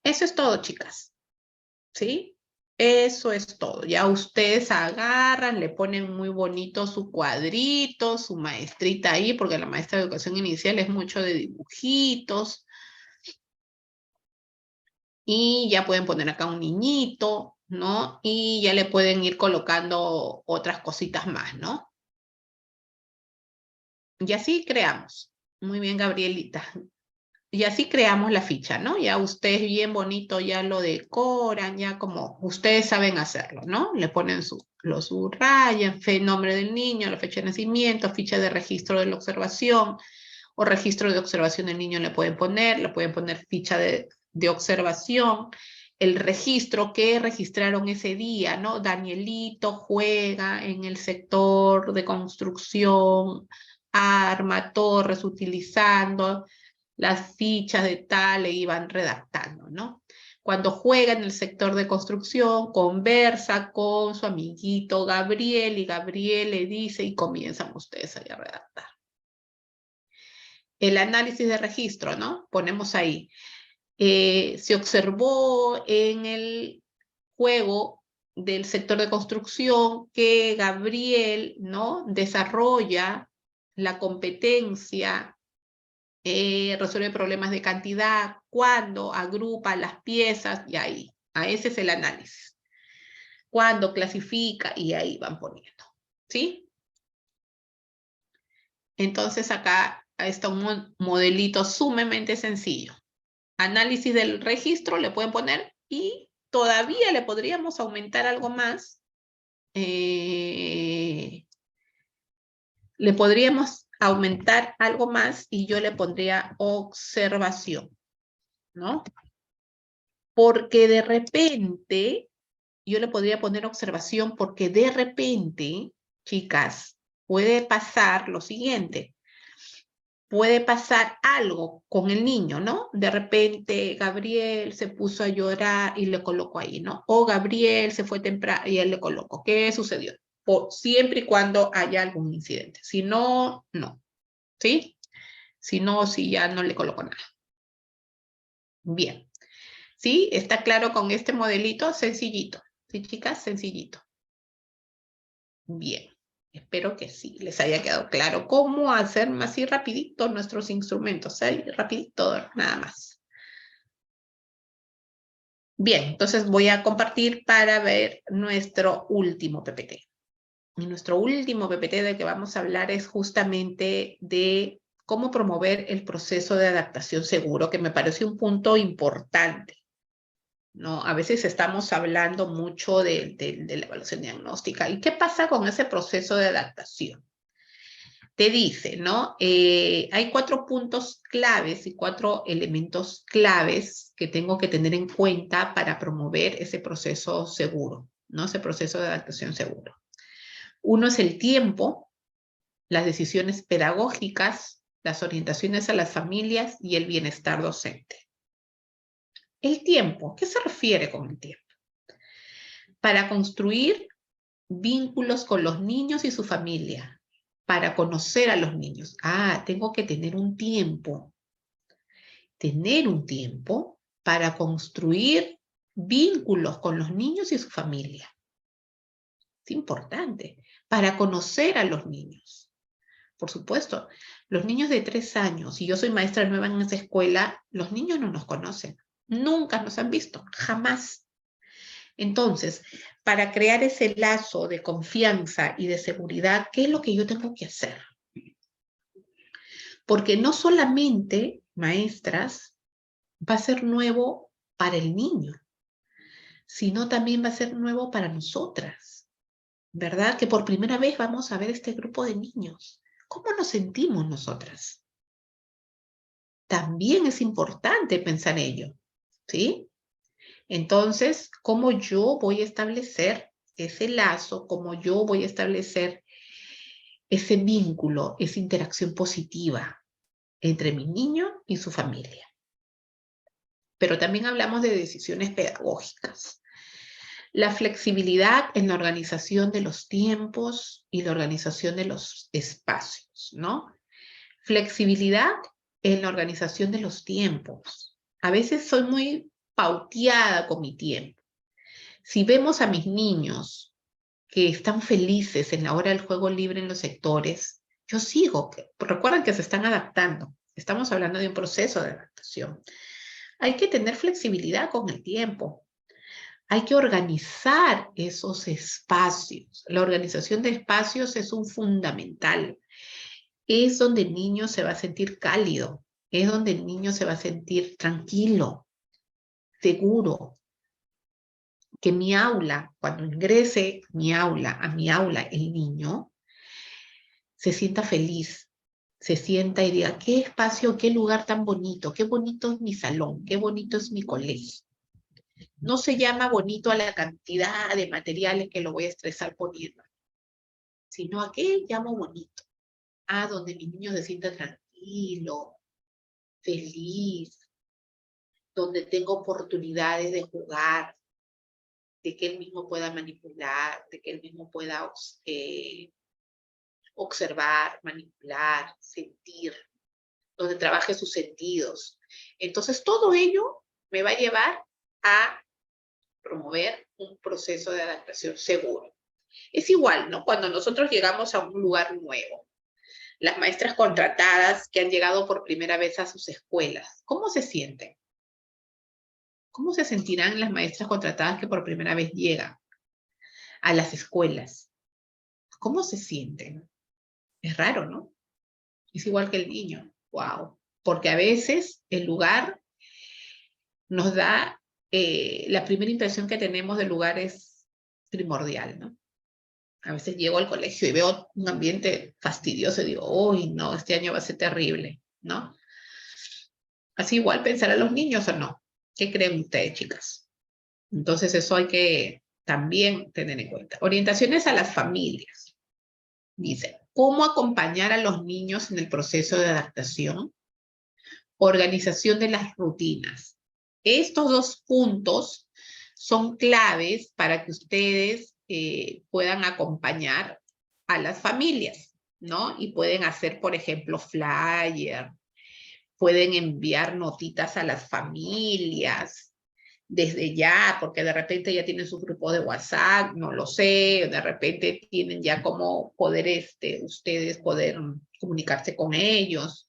Eso es todo, chicas. ¿Sí? Eso es todo. Ya ustedes agarran, le ponen muy bonito su cuadrito, su maestrita ahí, porque la maestra de educación inicial es mucho de dibujitos. Y ya pueden poner acá un niñito, ¿no? Y ya le pueden ir colocando otras cositas más, ¿no? Y así creamos. Muy bien, Gabrielita. Y así creamos la ficha, ¿no? Ya ustedes bien bonito ya lo decoran, ya como ustedes saben hacerlo, ¿no? Le ponen lo subrayan, nombre del niño, la fecha de nacimiento, ficha de registro de la observación o registro de observación del niño le pueden poner ficha de observación, el registro que registraron ese día, ¿no? Danielito juega en el sector de construcción, arma, torres, utilizando las fichas de tal, le iban redactando, ¿no? Cuando juega en el sector de construcción, conversa con su amiguito Gabriel y Gabriel le dice y comienzan ustedes ahí a redactar. El análisis de registro, ¿no? Ponemos ahí. Se observó en el juego del sector de construcción que Gabriel, ¿no? Desarrolla la competencia, resuelve problemas de cantidad, cuando agrupa las piezas, y ahí, a ese es el análisis. Cuando clasifica, y ahí van poniendo, ¿sí? Entonces acá está un modelito sumamente sencillo. Análisis del registro le pueden poner y todavía le podríamos aumentar algo más. Le podríamos aumentar algo más y yo le pondría observación, ¿no? Porque de repente, yo le podría poner observación porque de repente, chicas, puede pasar lo siguiente. Puede pasar algo con el niño, ¿no? De repente Gabriel se puso a llorar y le coloco ahí, ¿no? O Gabriel se fue temprano y él le coloco. ¿Qué sucedió? Siempre y cuando haya algún incidente. Si no, no. ¿Sí? Si no, si ya no le coloco nada. Bien. ¿Sí? ¿Está claro con este modelito? Sencillito. ¿Sí, chicas? Sencillito. Bien. Espero que sí les haya quedado claro cómo hacer más y rapidito nuestros instrumentos. Rapidito, nada más. Bien, entonces voy a compartir para ver nuestro último PPT. Y nuestro último PPT del que vamos a hablar es justamente de cómo promover el proceso de adaptación seguro, que me parece un punto importante, ¿no? A veces estamos hablando mucho de la evaluación diagnóstica. ¿Y qué pasa con ese proceso de adaptación? Te dice, ¿no? Hay 4 puntos claves y 4 elementos claves que tengo que tener en cuenta para promover ese proceso seguro, ¿no? Ese proceso de adaptación seguro. Uno es el tiempo, las decisiones pedagógicas, las orientaciones a las familias y el bienestar docente. El tiempo, ¿qué se refiere con el tiempo? Para construir vínculos con los niños y su familia, para conocer a los niños. Tengo que tener un tiempo para construir vínculos con los niños y su familia. Es importante, para conocer a los niños. Por supuesto, los niños de 3 años, y yo soy maestra nueva en esa escuela, los niños no nos conocen, nunca nos han visto, jamás. Entonces, para crear ese lazo de confianza y de seguridad, ¿qué es lo que yo tengo que hacer? Porque no solamente, maestras, va a ser nuevo para el niño, sino también va a ser nuevo para nosotras, ¿verdad? Que por primera vez vamos a ver este grupo de niños. ¿Cómo nos sentimos nosotras? también es importante pensar en ello, ¿sí? Entonces, ¿cómo yo voy a establecer ese lazo? ¿Cómo yo voy a establecer ese vínculo, esa interacción positiva entre mi niño y su familia? Pero también hablamos de decisiones pedagógicas. La flexibilidad en la organización de los tiempos y la organización de los espacios, ¿no? Flexibilidad en la organización de los tiempos. A veces soy muy pauteada con mi tiempo. Si vemos a mis niños que están felices en la hora del juego libre en los sectores, yo sigo. Recuerden que se están adaptando. Estamos hablando de un proceso de adaptación. Hay que tener flexibilidad con el tiempo. Hay que organizar esos espacios. La organización de espacios es un fundamental. Es donde el niño se va a sentir cálido. Es donde el niño se va a sentir tranquilo, seguro. Que mi aula, cuando ingrese a mi aula, el niño se sienta feliz, se sienta y diga, qué espacio, qué lugar tan bonito, qué bonito es mi salón, qué bonito es mi colegio. No se llama bonito a la cantidad de materiales que lo voy a estresar poniendo, sino a qué llamo bonito. A donde mi niño se sienta tranquilo, feliz, donde tengo oportunidades de jugar, de que él mismo pueda manipular, de que él mismo pueda observar, manipular, sentir, donde trabaje sus sentidos. Entonces, todo ello me va a llevar a promover un proceso de adaptación seguro. Es igual, ¿no? Cuando nosotros llegamos a un lugar nuevo, las maestras contratadas que han llegado por primera vez a sus escuelas, ¿cómo se sienten? ¿Cómo se sentirán las maestras contratadas que por primera vez llegan a las escuelas? ¿Cómo se sienten? Es raro, ¿no? Es igual que el niño. Wow. Porque a veces el lugar nos da, la primera impresión que tenemos del lugar es primordial, ¿no? A veces llego al colegio y veo un ambiente fastidioso y digo, uy, no, este año va a ser terrible, ¿no? Así igual pensar a los niños o no. ¿Qué creen ustedes, chicas? Entonces eso hay que también tener en cuenta. Orientaciones a las familias. Dice, ¿cómo acompañar a los niños en el proceso de adaptación? Organización de las rutinas. Estos dos puntos son claves para que ustedes puedan acompañar a las familias, ¿no? Y pueden hacer, por ejemplo, flyer, pueden enviar notitas a las familias desde ya, porque de repente ya tienen su grupo de WhatsApp, no lo sé, de repente tienen ya como poder, ustedes poder comunicarse con ellos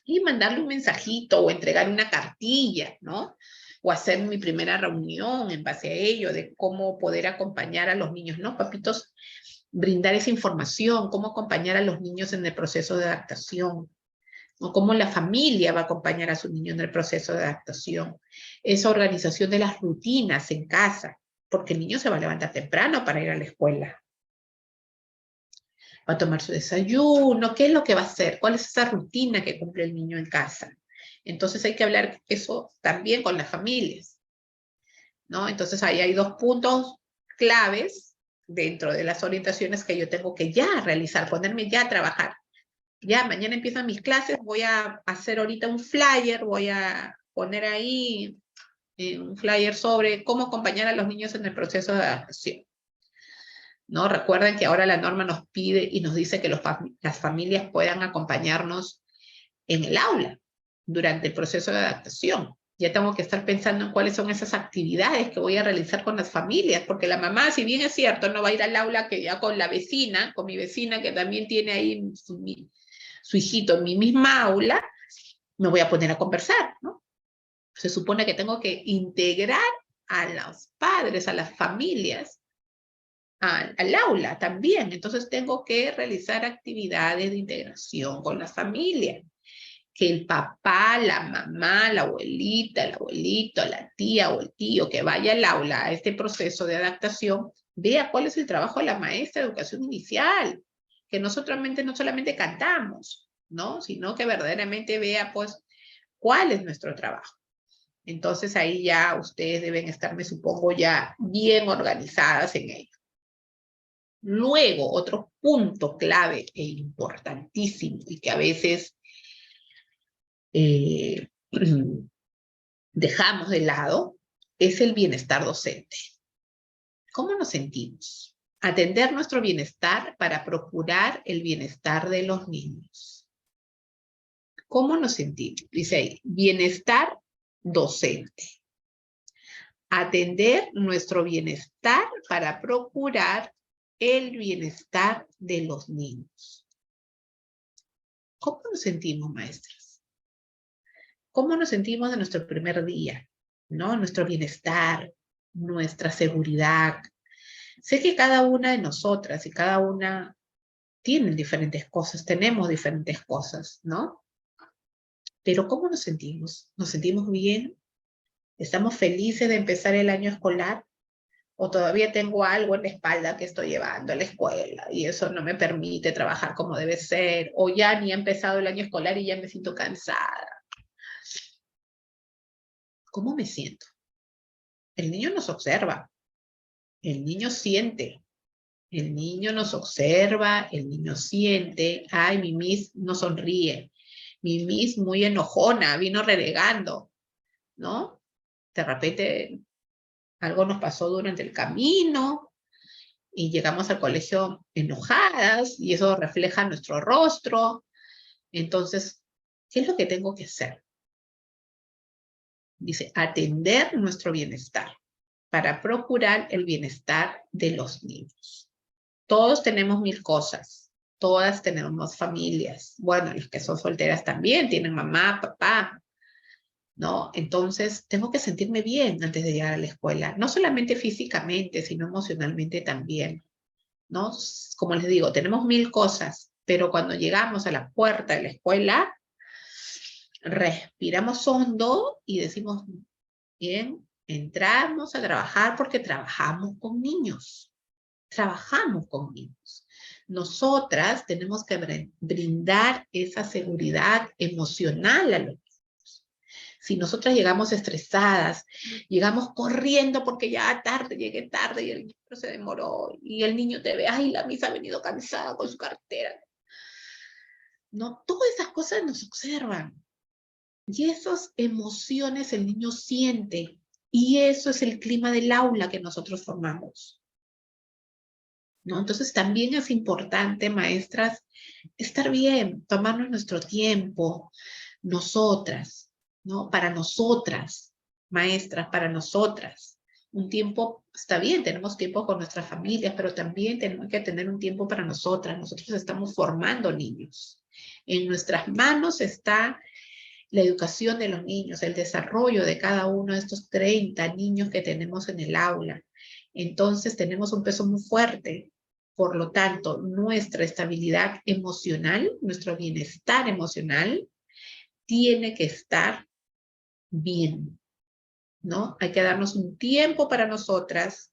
y mandarle un mensajito o entregar una cartilla, ¿no? O hacer mi primera reunión en base a ello, de cómo poder acompañar a los niños, ¿no? Papitos, brindar esa información, cómo acompañar a los niños en el proceso de adaptación, o cómo la familia va a acompañar a su niño en el proceso de adaptación. Esa organización de las rutinas en casa, porque el niño se va a levantar temprano para ir a la escuela. Va a tomar su desayuno, ¿qué es lo que va a hacer? ¿Cuál es esa rutina que cumple el niño en casa? Entonces hay que hablar eso también con las familias, ¿no? Entonces ahí hay dos puntos claves dentro de las orientaciones que yo tengo que ya realizar, ponerme ya a trabajar. Ya, mañana empiezan mis clases, voy a hacer ahorita un flyer, voy a poner ahí un flyer sobre cómo acompañar a los niños en el proceso de adaptación. ¿No? Recuerden que ahora la norma nos pide y nos dice que las familias puedan acompañarnos en el aula durante el proceso de adaptación. Ya tengo que estar pensando en cuáles son esas actividades que voy a realizar con las familias, porque la mamá, si bien es cierto, no va a ir al aula que ya con la vecina, con mi vecina que también tiene ahí su hijito en mi misma aula, me voy a poner a conversar, ¿no? Se supone que tengo que integrar a los padres, a las familias, al aula también. Entonces tengo que realizar actividades de integración con la familia. Que el papá, la mamá, la abuelita, el abuelito, la tía o el tío que vaya al aula a este proceso de adaptación, vea cuál es el trabajo de la maestra de educación inicial, que no solamente cantamos, ¿no? Sino que verdaderamente vea, pues, cuál es nuestro trabajo. Entonces ahí ya ustedes deben estar, me supongo, ya bien organizadas en ello. Luego, otro punto clave e importantísimo y que a veces dejamos de lado es el bienestar docente. ¿Cómo nos sentimos? Atender nuestro bienestar para procurar el bienestar de los niños. ¿Cómo nos sentimos? Dice ahí, bienestar docente. Atender nuestro bienestar para procurar el bienestar de los niños. ¿Cómo nos sentimos, maestras? ¿Cómo nos sentimos de nuestro primer día? ¿No? Nuestro bienestar, nuestra seguridad. Sé que cada una de nosotras y cada una tienen diferentes cosas, tenemos diferentes cosas, ¿no? Pero ¿cómo nos sentimos? ¿Nos sentimos bien? ¿Estamos felices de empezar el año escolar? ¿O todavía tengo algo en la espalda que estoy llevando a la escuela y eso no me permite trabajar como debe ser? ¿O ya ni ha empezado el año escolar y ya me siento cansada? ¿Cómo me siento? El niño nos observa, el niño siente, el niño nos observa, el niño siente. Ay, mi Miss no sonríe, mi Miss muy enojona, vino renegando, ¿no? De repente algo nos pasó durante el camino y llegamos al colegio enojadas y eso refleja nuestro rostro. Entonces, ¿qué es lo que tengo que hacer? Dice, atender nuestro bienestar para procurar el bienestar de los niños. Todos tenemos mil cosas, todas tenemos familias. Bueno, los que son solteras también tienen mamá, papá, ¿no? Entonces, tengo que sentirme bien antes de llegar a la escuela, no solamente físicamente, sino emocionalmente también, ¿no? Como les digo, tenemos mil cosas, pero cuando llegamos a la puerta de la escuela, respiramos hondo y decimos, bien, entramos a trabajar porque trabajamos con niños. Trabajamos con niños. Nosotras tenemos que brindar esa seguridad emocional a los niños. Si nosotras llegamos estresadas, llegamos corriendo porque ya tarde, llegué tarde y el niño se demoró, y el niño te ve, ay, la misa ha venido cansada con su cartera. No, todas esas cosas nos observan. Y esas emociones el niño siente. Y eso es el clima del aula que nosotros formamos, ¿no? Entonces también es importante, maestras, estar bien, tomarnos nuestro tiempo, nosotras, ¿no? Para nosotras, maestras, para nosotras. Un tiempo, está bien, tenemos tiempo con nuestras familias, pero también tenemos que tener un tiempo para nosotras. Nosotros estamos formando niños. En nuestras manos está la educación de los niños, el desarrollo de cada uno de estos 30 niños que tenemos en el aula. Entonces tenemos un peso muy fuerte. Por lo tanto, nuestra estabilidad emocional, nuestro bienestar emocional, tiene que estar bien, ¿no? Hay que darnos un tiempo para nosotras,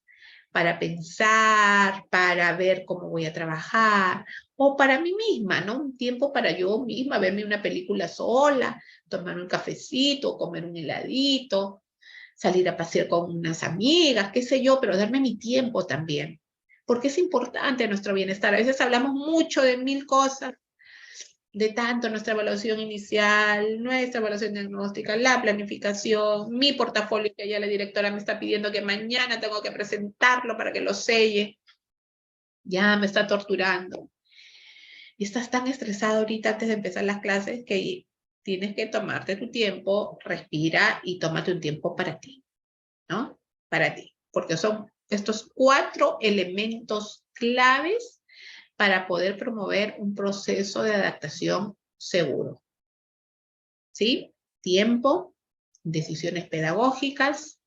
para pensar, para ver cómo voy a trabajar, o para mí misma, ¿no? Un tiempo para yo misma verme una película sola, tomar un cafecito, comer un heladito, salir a pasear con unas amigas, qué sé yo, pero darme mi tiempo también, porque es importante nuestro bienestar. A veces hablamos mucho de mil cosas, de tanto nuestra evaluación inicial, nuestra evaluación diagnóstica, la planificación, mi portafolio que ya la directora me está pidiendo que mañana tengo que presentarlo para que lo selle. Ya me está torturando. Y estás tan estresado ahorita antes de empezar las clases que tienes que tomarte tu tiempo, respira y tómate un tiempo para ti, ¿no? Para ti. Porque son estos 4 elementos claves para poder promover un proceso de adaptación seguro. ¿Sí? Tiempo, decisiones pedagógicas,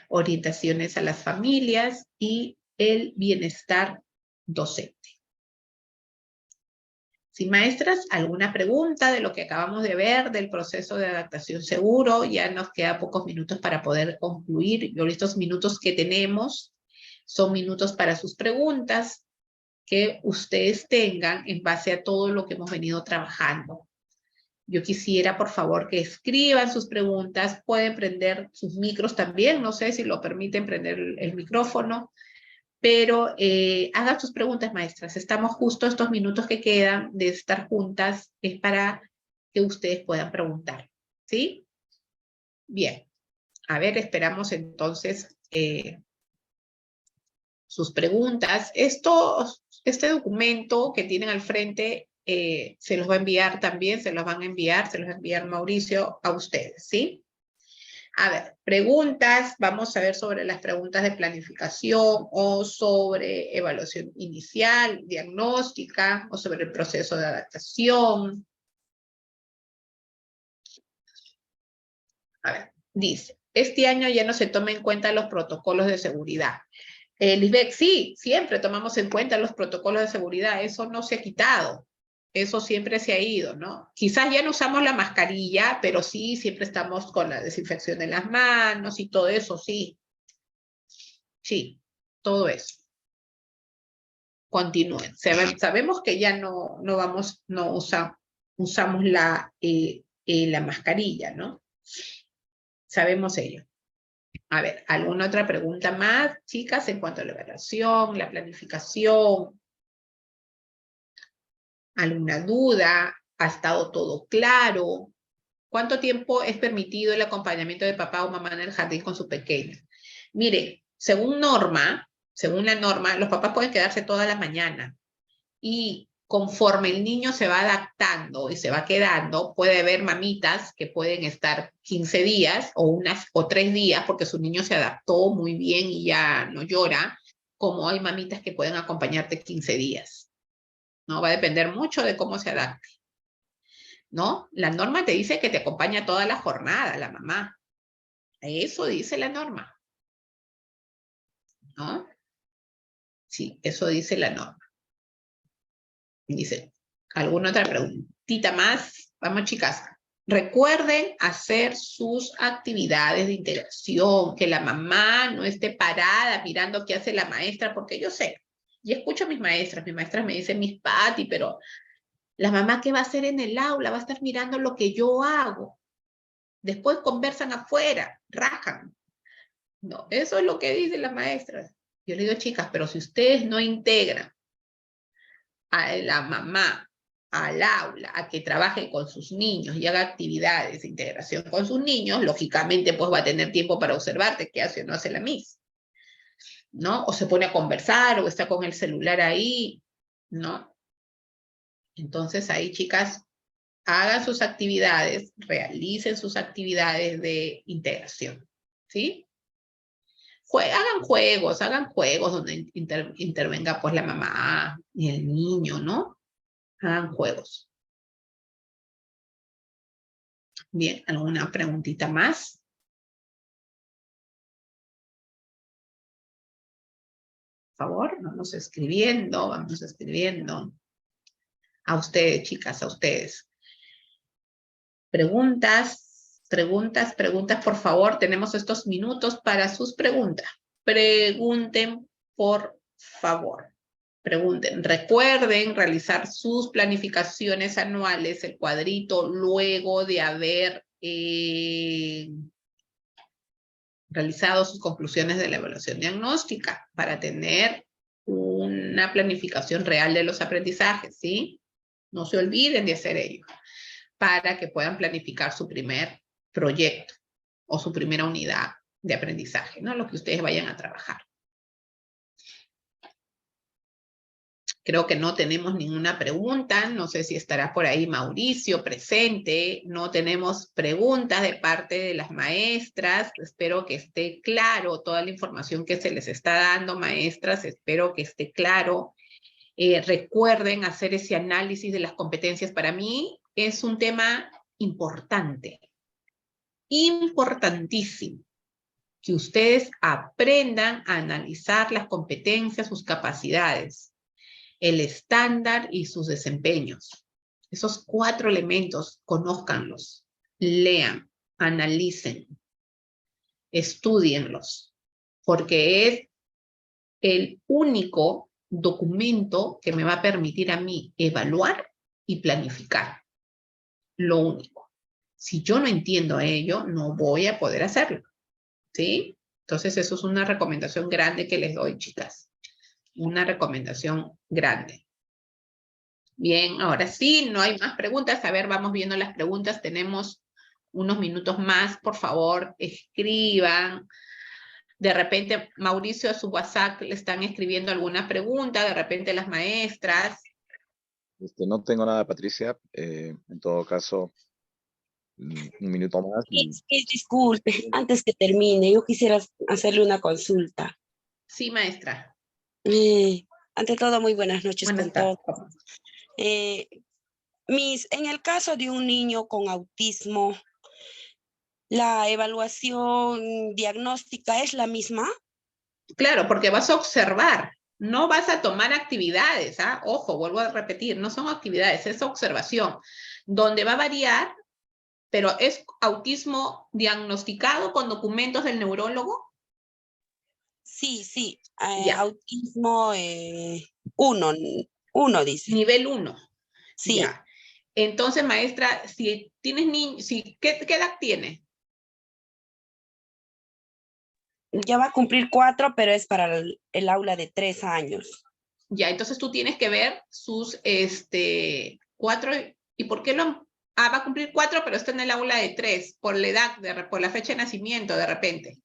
orientaciones a las familias y el bienestar docente. Si maestras, ¿alguna pregunta de lo que acabamos de ver del proceso de adaptación seguro? Ya nos queda pocos minutos para poder concluir. Y estos minutos que tenemos son minutos para sus preguntas que ustedes tengan en base a todo lo que hemos venido trabajando. Yo quisiera, por favor, que escriban sus preguntas. Pueden prender sus micros también. No sé si lo permiten prender el micrófono. Pero hagan sus preguntas, maestras. Estamos justo estos minutos que quedan de estar juntas. Es para que ustedes puedan preguntar. ¿Sí? Bien. A ver, esperamos entonces sus preguntas. Este documento que tienen al frente se los va a enviar también, se los va a enviar Mauricio a ustedes, ¿sí? A ver, preguntas, vamos a ver sobre las preguntas de planificación o sobre evaluación inicial, diagnóstica o sobre el proceso de adaptación. A ver, dice, este año ya no se toman en cuenta los protocolos de seguridad. Lisbeth, sí, siempre tomamos en cuenta los protocolos de seguridad, eso no se ha quitado, eso siempre se ha ido, ¿no? Quizás ya no usamos la mascarilla, pero sí, siempre estamos con la desinfección de las manos y todo eso, sí. Sí, todo eso. Continúen. Sabemos que ya no usamos la mascarilla, ¿no? Sabemos ello. A ver, ¿alguna otra pregunta más, chicas, en cuanto a la evaluación, la planificación? ¿Alguna duda? ¿Ha estado todo claro? ¿Cuánto tiempo es permitido el acompañamiento de papá o mamá en el jardín con su pequeño? Mire, según la norma, los papás pueden quedarse toda la mañana. Y conforme el niño se va adaptando y se va quedando, puede haber mamitas que pueden estar 15 días o 3 días porque su niño se adaptó muy bien y ya no llora, como hay mamitas que pueden acompañarte 15 días. ¿No? Va a depender mucho de cómo se adapte. ¿No? La norma te dice que te acompaña toda la jornada, la mamá. Eso dice la norma. ¿No? Sí, eso dice la norma. Dice, ¿alguna otra preguntita más? Vamos, chicas. Recuerden hacer sus actividades de integración, que la mamá no esté parada mirando qué hace la maestra, porque yo sé, y escucho a mis maestras me dicen, Miss Patti, pero la mamá, ¿qué va a hacer en el aula? Va a estar mirando lo que yo hago. Después conversan afuera, rajan. No, eso es lo que dicen las maestras. Yo le digo, chicas, pero si ustedes no integran a la mamá al aula, a que trabaje con sus niños y haga actividades de integración con sus niños, lógicamente pues va a tener tiempo para observarte qué hace o no hace la Miss, ¿no? O se pone a conversar o está con el celular ahí, ¿no? Entonces ahí, chicas, hagan sus actividades, realicen sus actividades de integración, ¿sí? Hagan juegos donde intervenga pues la mamá y el niño, ¿no? Hagan juegos. Bien, ¿alguna preguntita más? Por favor, vamos escribiendo. A ustedes, chicas, a ustedes. Preguntas, por favor. Tenemos estos minutos para sus preguntas. Pregunten, por favor. Pregunten. Recuerden realizar sus planificaciones anuales, el cuadrito, luego de haber realizado sus conclusiones de la evaluación diagnóstica para tener una planificación real de los aprendizajes, ¿sí? No se olviden de hacer ello para que puedan planificar su primer proyecto o su primera unidad de aprendizaje, ¿no? Lo que ustedes vayan a trabajar. Creo que no tenemos ninguna pregunta. No sé si estará por ahí Mauricio presente. No tenemos preguntas de parte de las maestras. Espero que esté claro toda la información que se les está dando, maestras. Espero que esté claro. Recuerden hacer ese análisis de las competencias. Para mí es un tema importante. Importantísimo. Que ustedes aprendan a analizar las competencias, sus capacidades, el estándar y sus desempeños. Esos 4 elementos, conózcanlos, lean, analicen, estúdienlos, porque es el único documento que me va a permitir a mí evaluar y planificar. lo único. Si yo no entiendo ello, no voy a poder hacerlo, ¿sí? Entonces, eso es una recomendación grande que les doy, chicas. Una recomendación grande. Bien, ahora sí, no hay más preguntas. A ver, vamos viendo las preguntas. Tenemos unos minutos más. Por favor, escriban. De repente, Mauricio, a su WhatsApp le están escribiendo alguna pregunta. De repente, las maestras. No tengo nada, Patricia. En todo caso, un minuto más. Disculpe, antes que termine, yo quisiera hacerle una consulta. Sí, maestra. Ante todo, muy buenas noches Buenas con todos. tardes. En el caso de un niño con autismo, ¿la evaluación diagnóstica es la misma? Claro, porque vas a observar, no vas a tomar actividades, ¿ah? Ojo, vuelvo a repetir, no son actividades, es observación, donde va a variar, pero es autismo diagnosticado con documentos del neurólogo. Sí, Ya, autismo 1 dice. nivel 1. Sí, Ya. Entonces, maestra, si tienes niños, ¿qué edad tiene? ya va a cumplir 4, pero es para el aula de 3 años. Ya, entonces tú tienes que ver sus 4, ¿y por qué lo? Va a cumplir 4, pero está en el aula de 3, por la edad, por la fecha de nacimiento, de repente.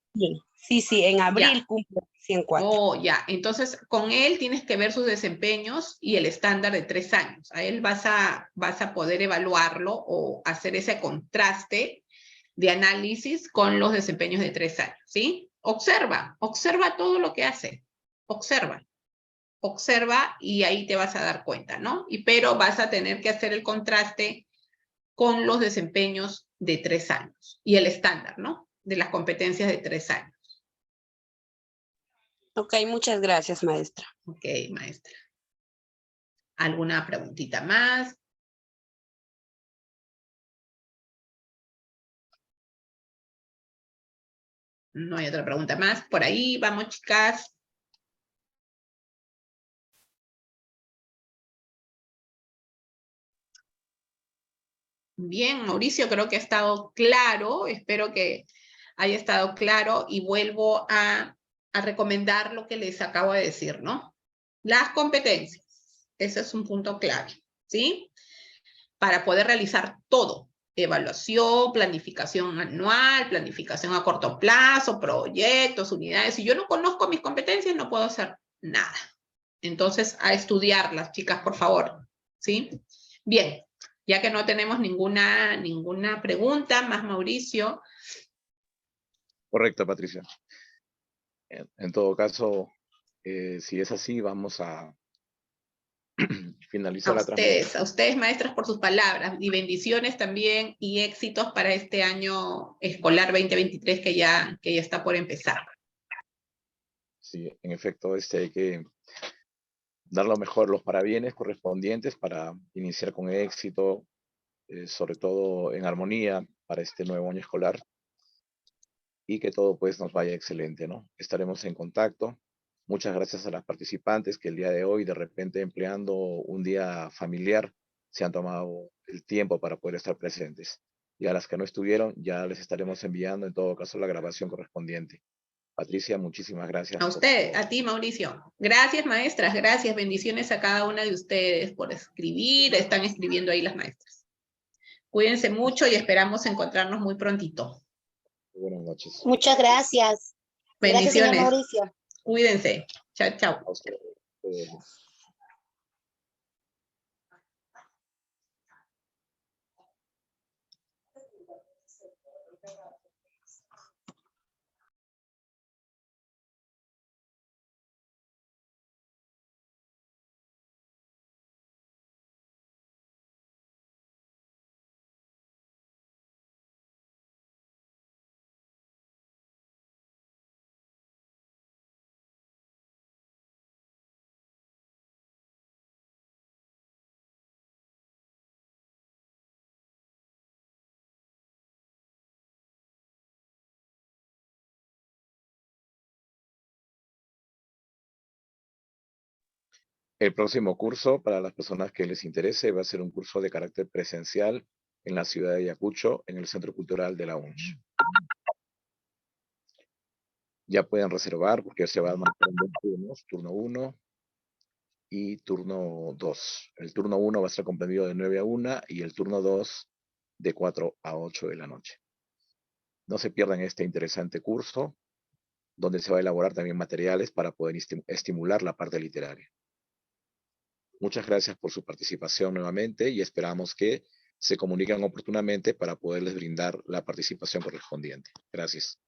Sí, en abril Ya. cumple 104. Oh, ya. Entonces, con él tienes que ver sus desempeños y el estándar de 3 años. A él vas a poder evaluarlo o hacer ese contraste de análisis con los desempeños de 3 años, ¿sí? Observa todo lo que hace. Observa y ahí te vas a dar cuenta, ¿no? Pero vas a tener que hacer el contraste con los desempeños de 3 años y el estándar, ¿no? De las competencias de 3 años. Ok, muchas gracias, maestra. Ok, maestra. ¿Alguna preguntita más? No hay otra pregunta más. Por ahí, vamos, chicas. Bien, Mauricio, creo que ha estado claro. Espero que haya estado claro y vuelvo a recomendar lo que les acabo de decir, ¿no? Las competencias. Ese es un punto clave, ¿sí? Para poder realizar todo. Evaluación, planificación anual, planificación a corto plazo, proyectos, unidades. Si yo no conozco mis competencias, no puedo hacer nada. Entonces, a estudiarlas, chicas, por favor, ¿sí? Bien, ya que no tenemos ninguna pregunta más, Mauricio. Correcto, Patricia. En todo caso, si es así, vamos a finalizar la transmisión. A ustedes, maestras, por sus palabras, y bendiciones también, y éxitos para este año escolar 2023 que ya está por empezar. Sí, en efecto, hay que dar lo mejor, los parabienes correspondientes para iniciar con éxito, sobre todo en armonía para este nuevo año escolar, y que todo pues nos vaya excelente, ¿no? Estaremos en contacto. Muchas gracias a las participantes que el día de hoy, de repente empleando un día familiar, se han tomado el tiempo para poder estar presentes. Y a las que no estuvieron, ya les estaremos enviando en todo caso la grabación correspondiente. Patricia, muchísimas gracias. A usted, a ti, Mauricio. Gracias, maestras, gracias. Bendiciones a cada una de ustedes por escribir. Están escribiendo ahí las maestras. Cuídense mucho y esperamos encontrarnos muy prontito. Buenas noches. Muchas gracias. Gracias, señor Bendiciones. Mauricio. Cuídense. Chao, chao. A ustedes. El próximo curso, para las personas que les interese, va a ser un curso de carácter presencial en la ciudad de Ayacucho, en el Centro Cultural de la UNCH. Ya pueden reservar porque se va a marcar en 2 turnos, turno 1 y turno 2. El turno 1 va a estar comprendido de 9 a 1 y el turno 2 de 4 a 8 de la noche. No se pierdan este interesante curso, donde se va a elaborar también materiales para poder estimular la parte literaria. Muchas gracias por su participación nuevamente y esperamos que se comuniquen oportunamente para poderles brindar la participación correspondiente. Gracias.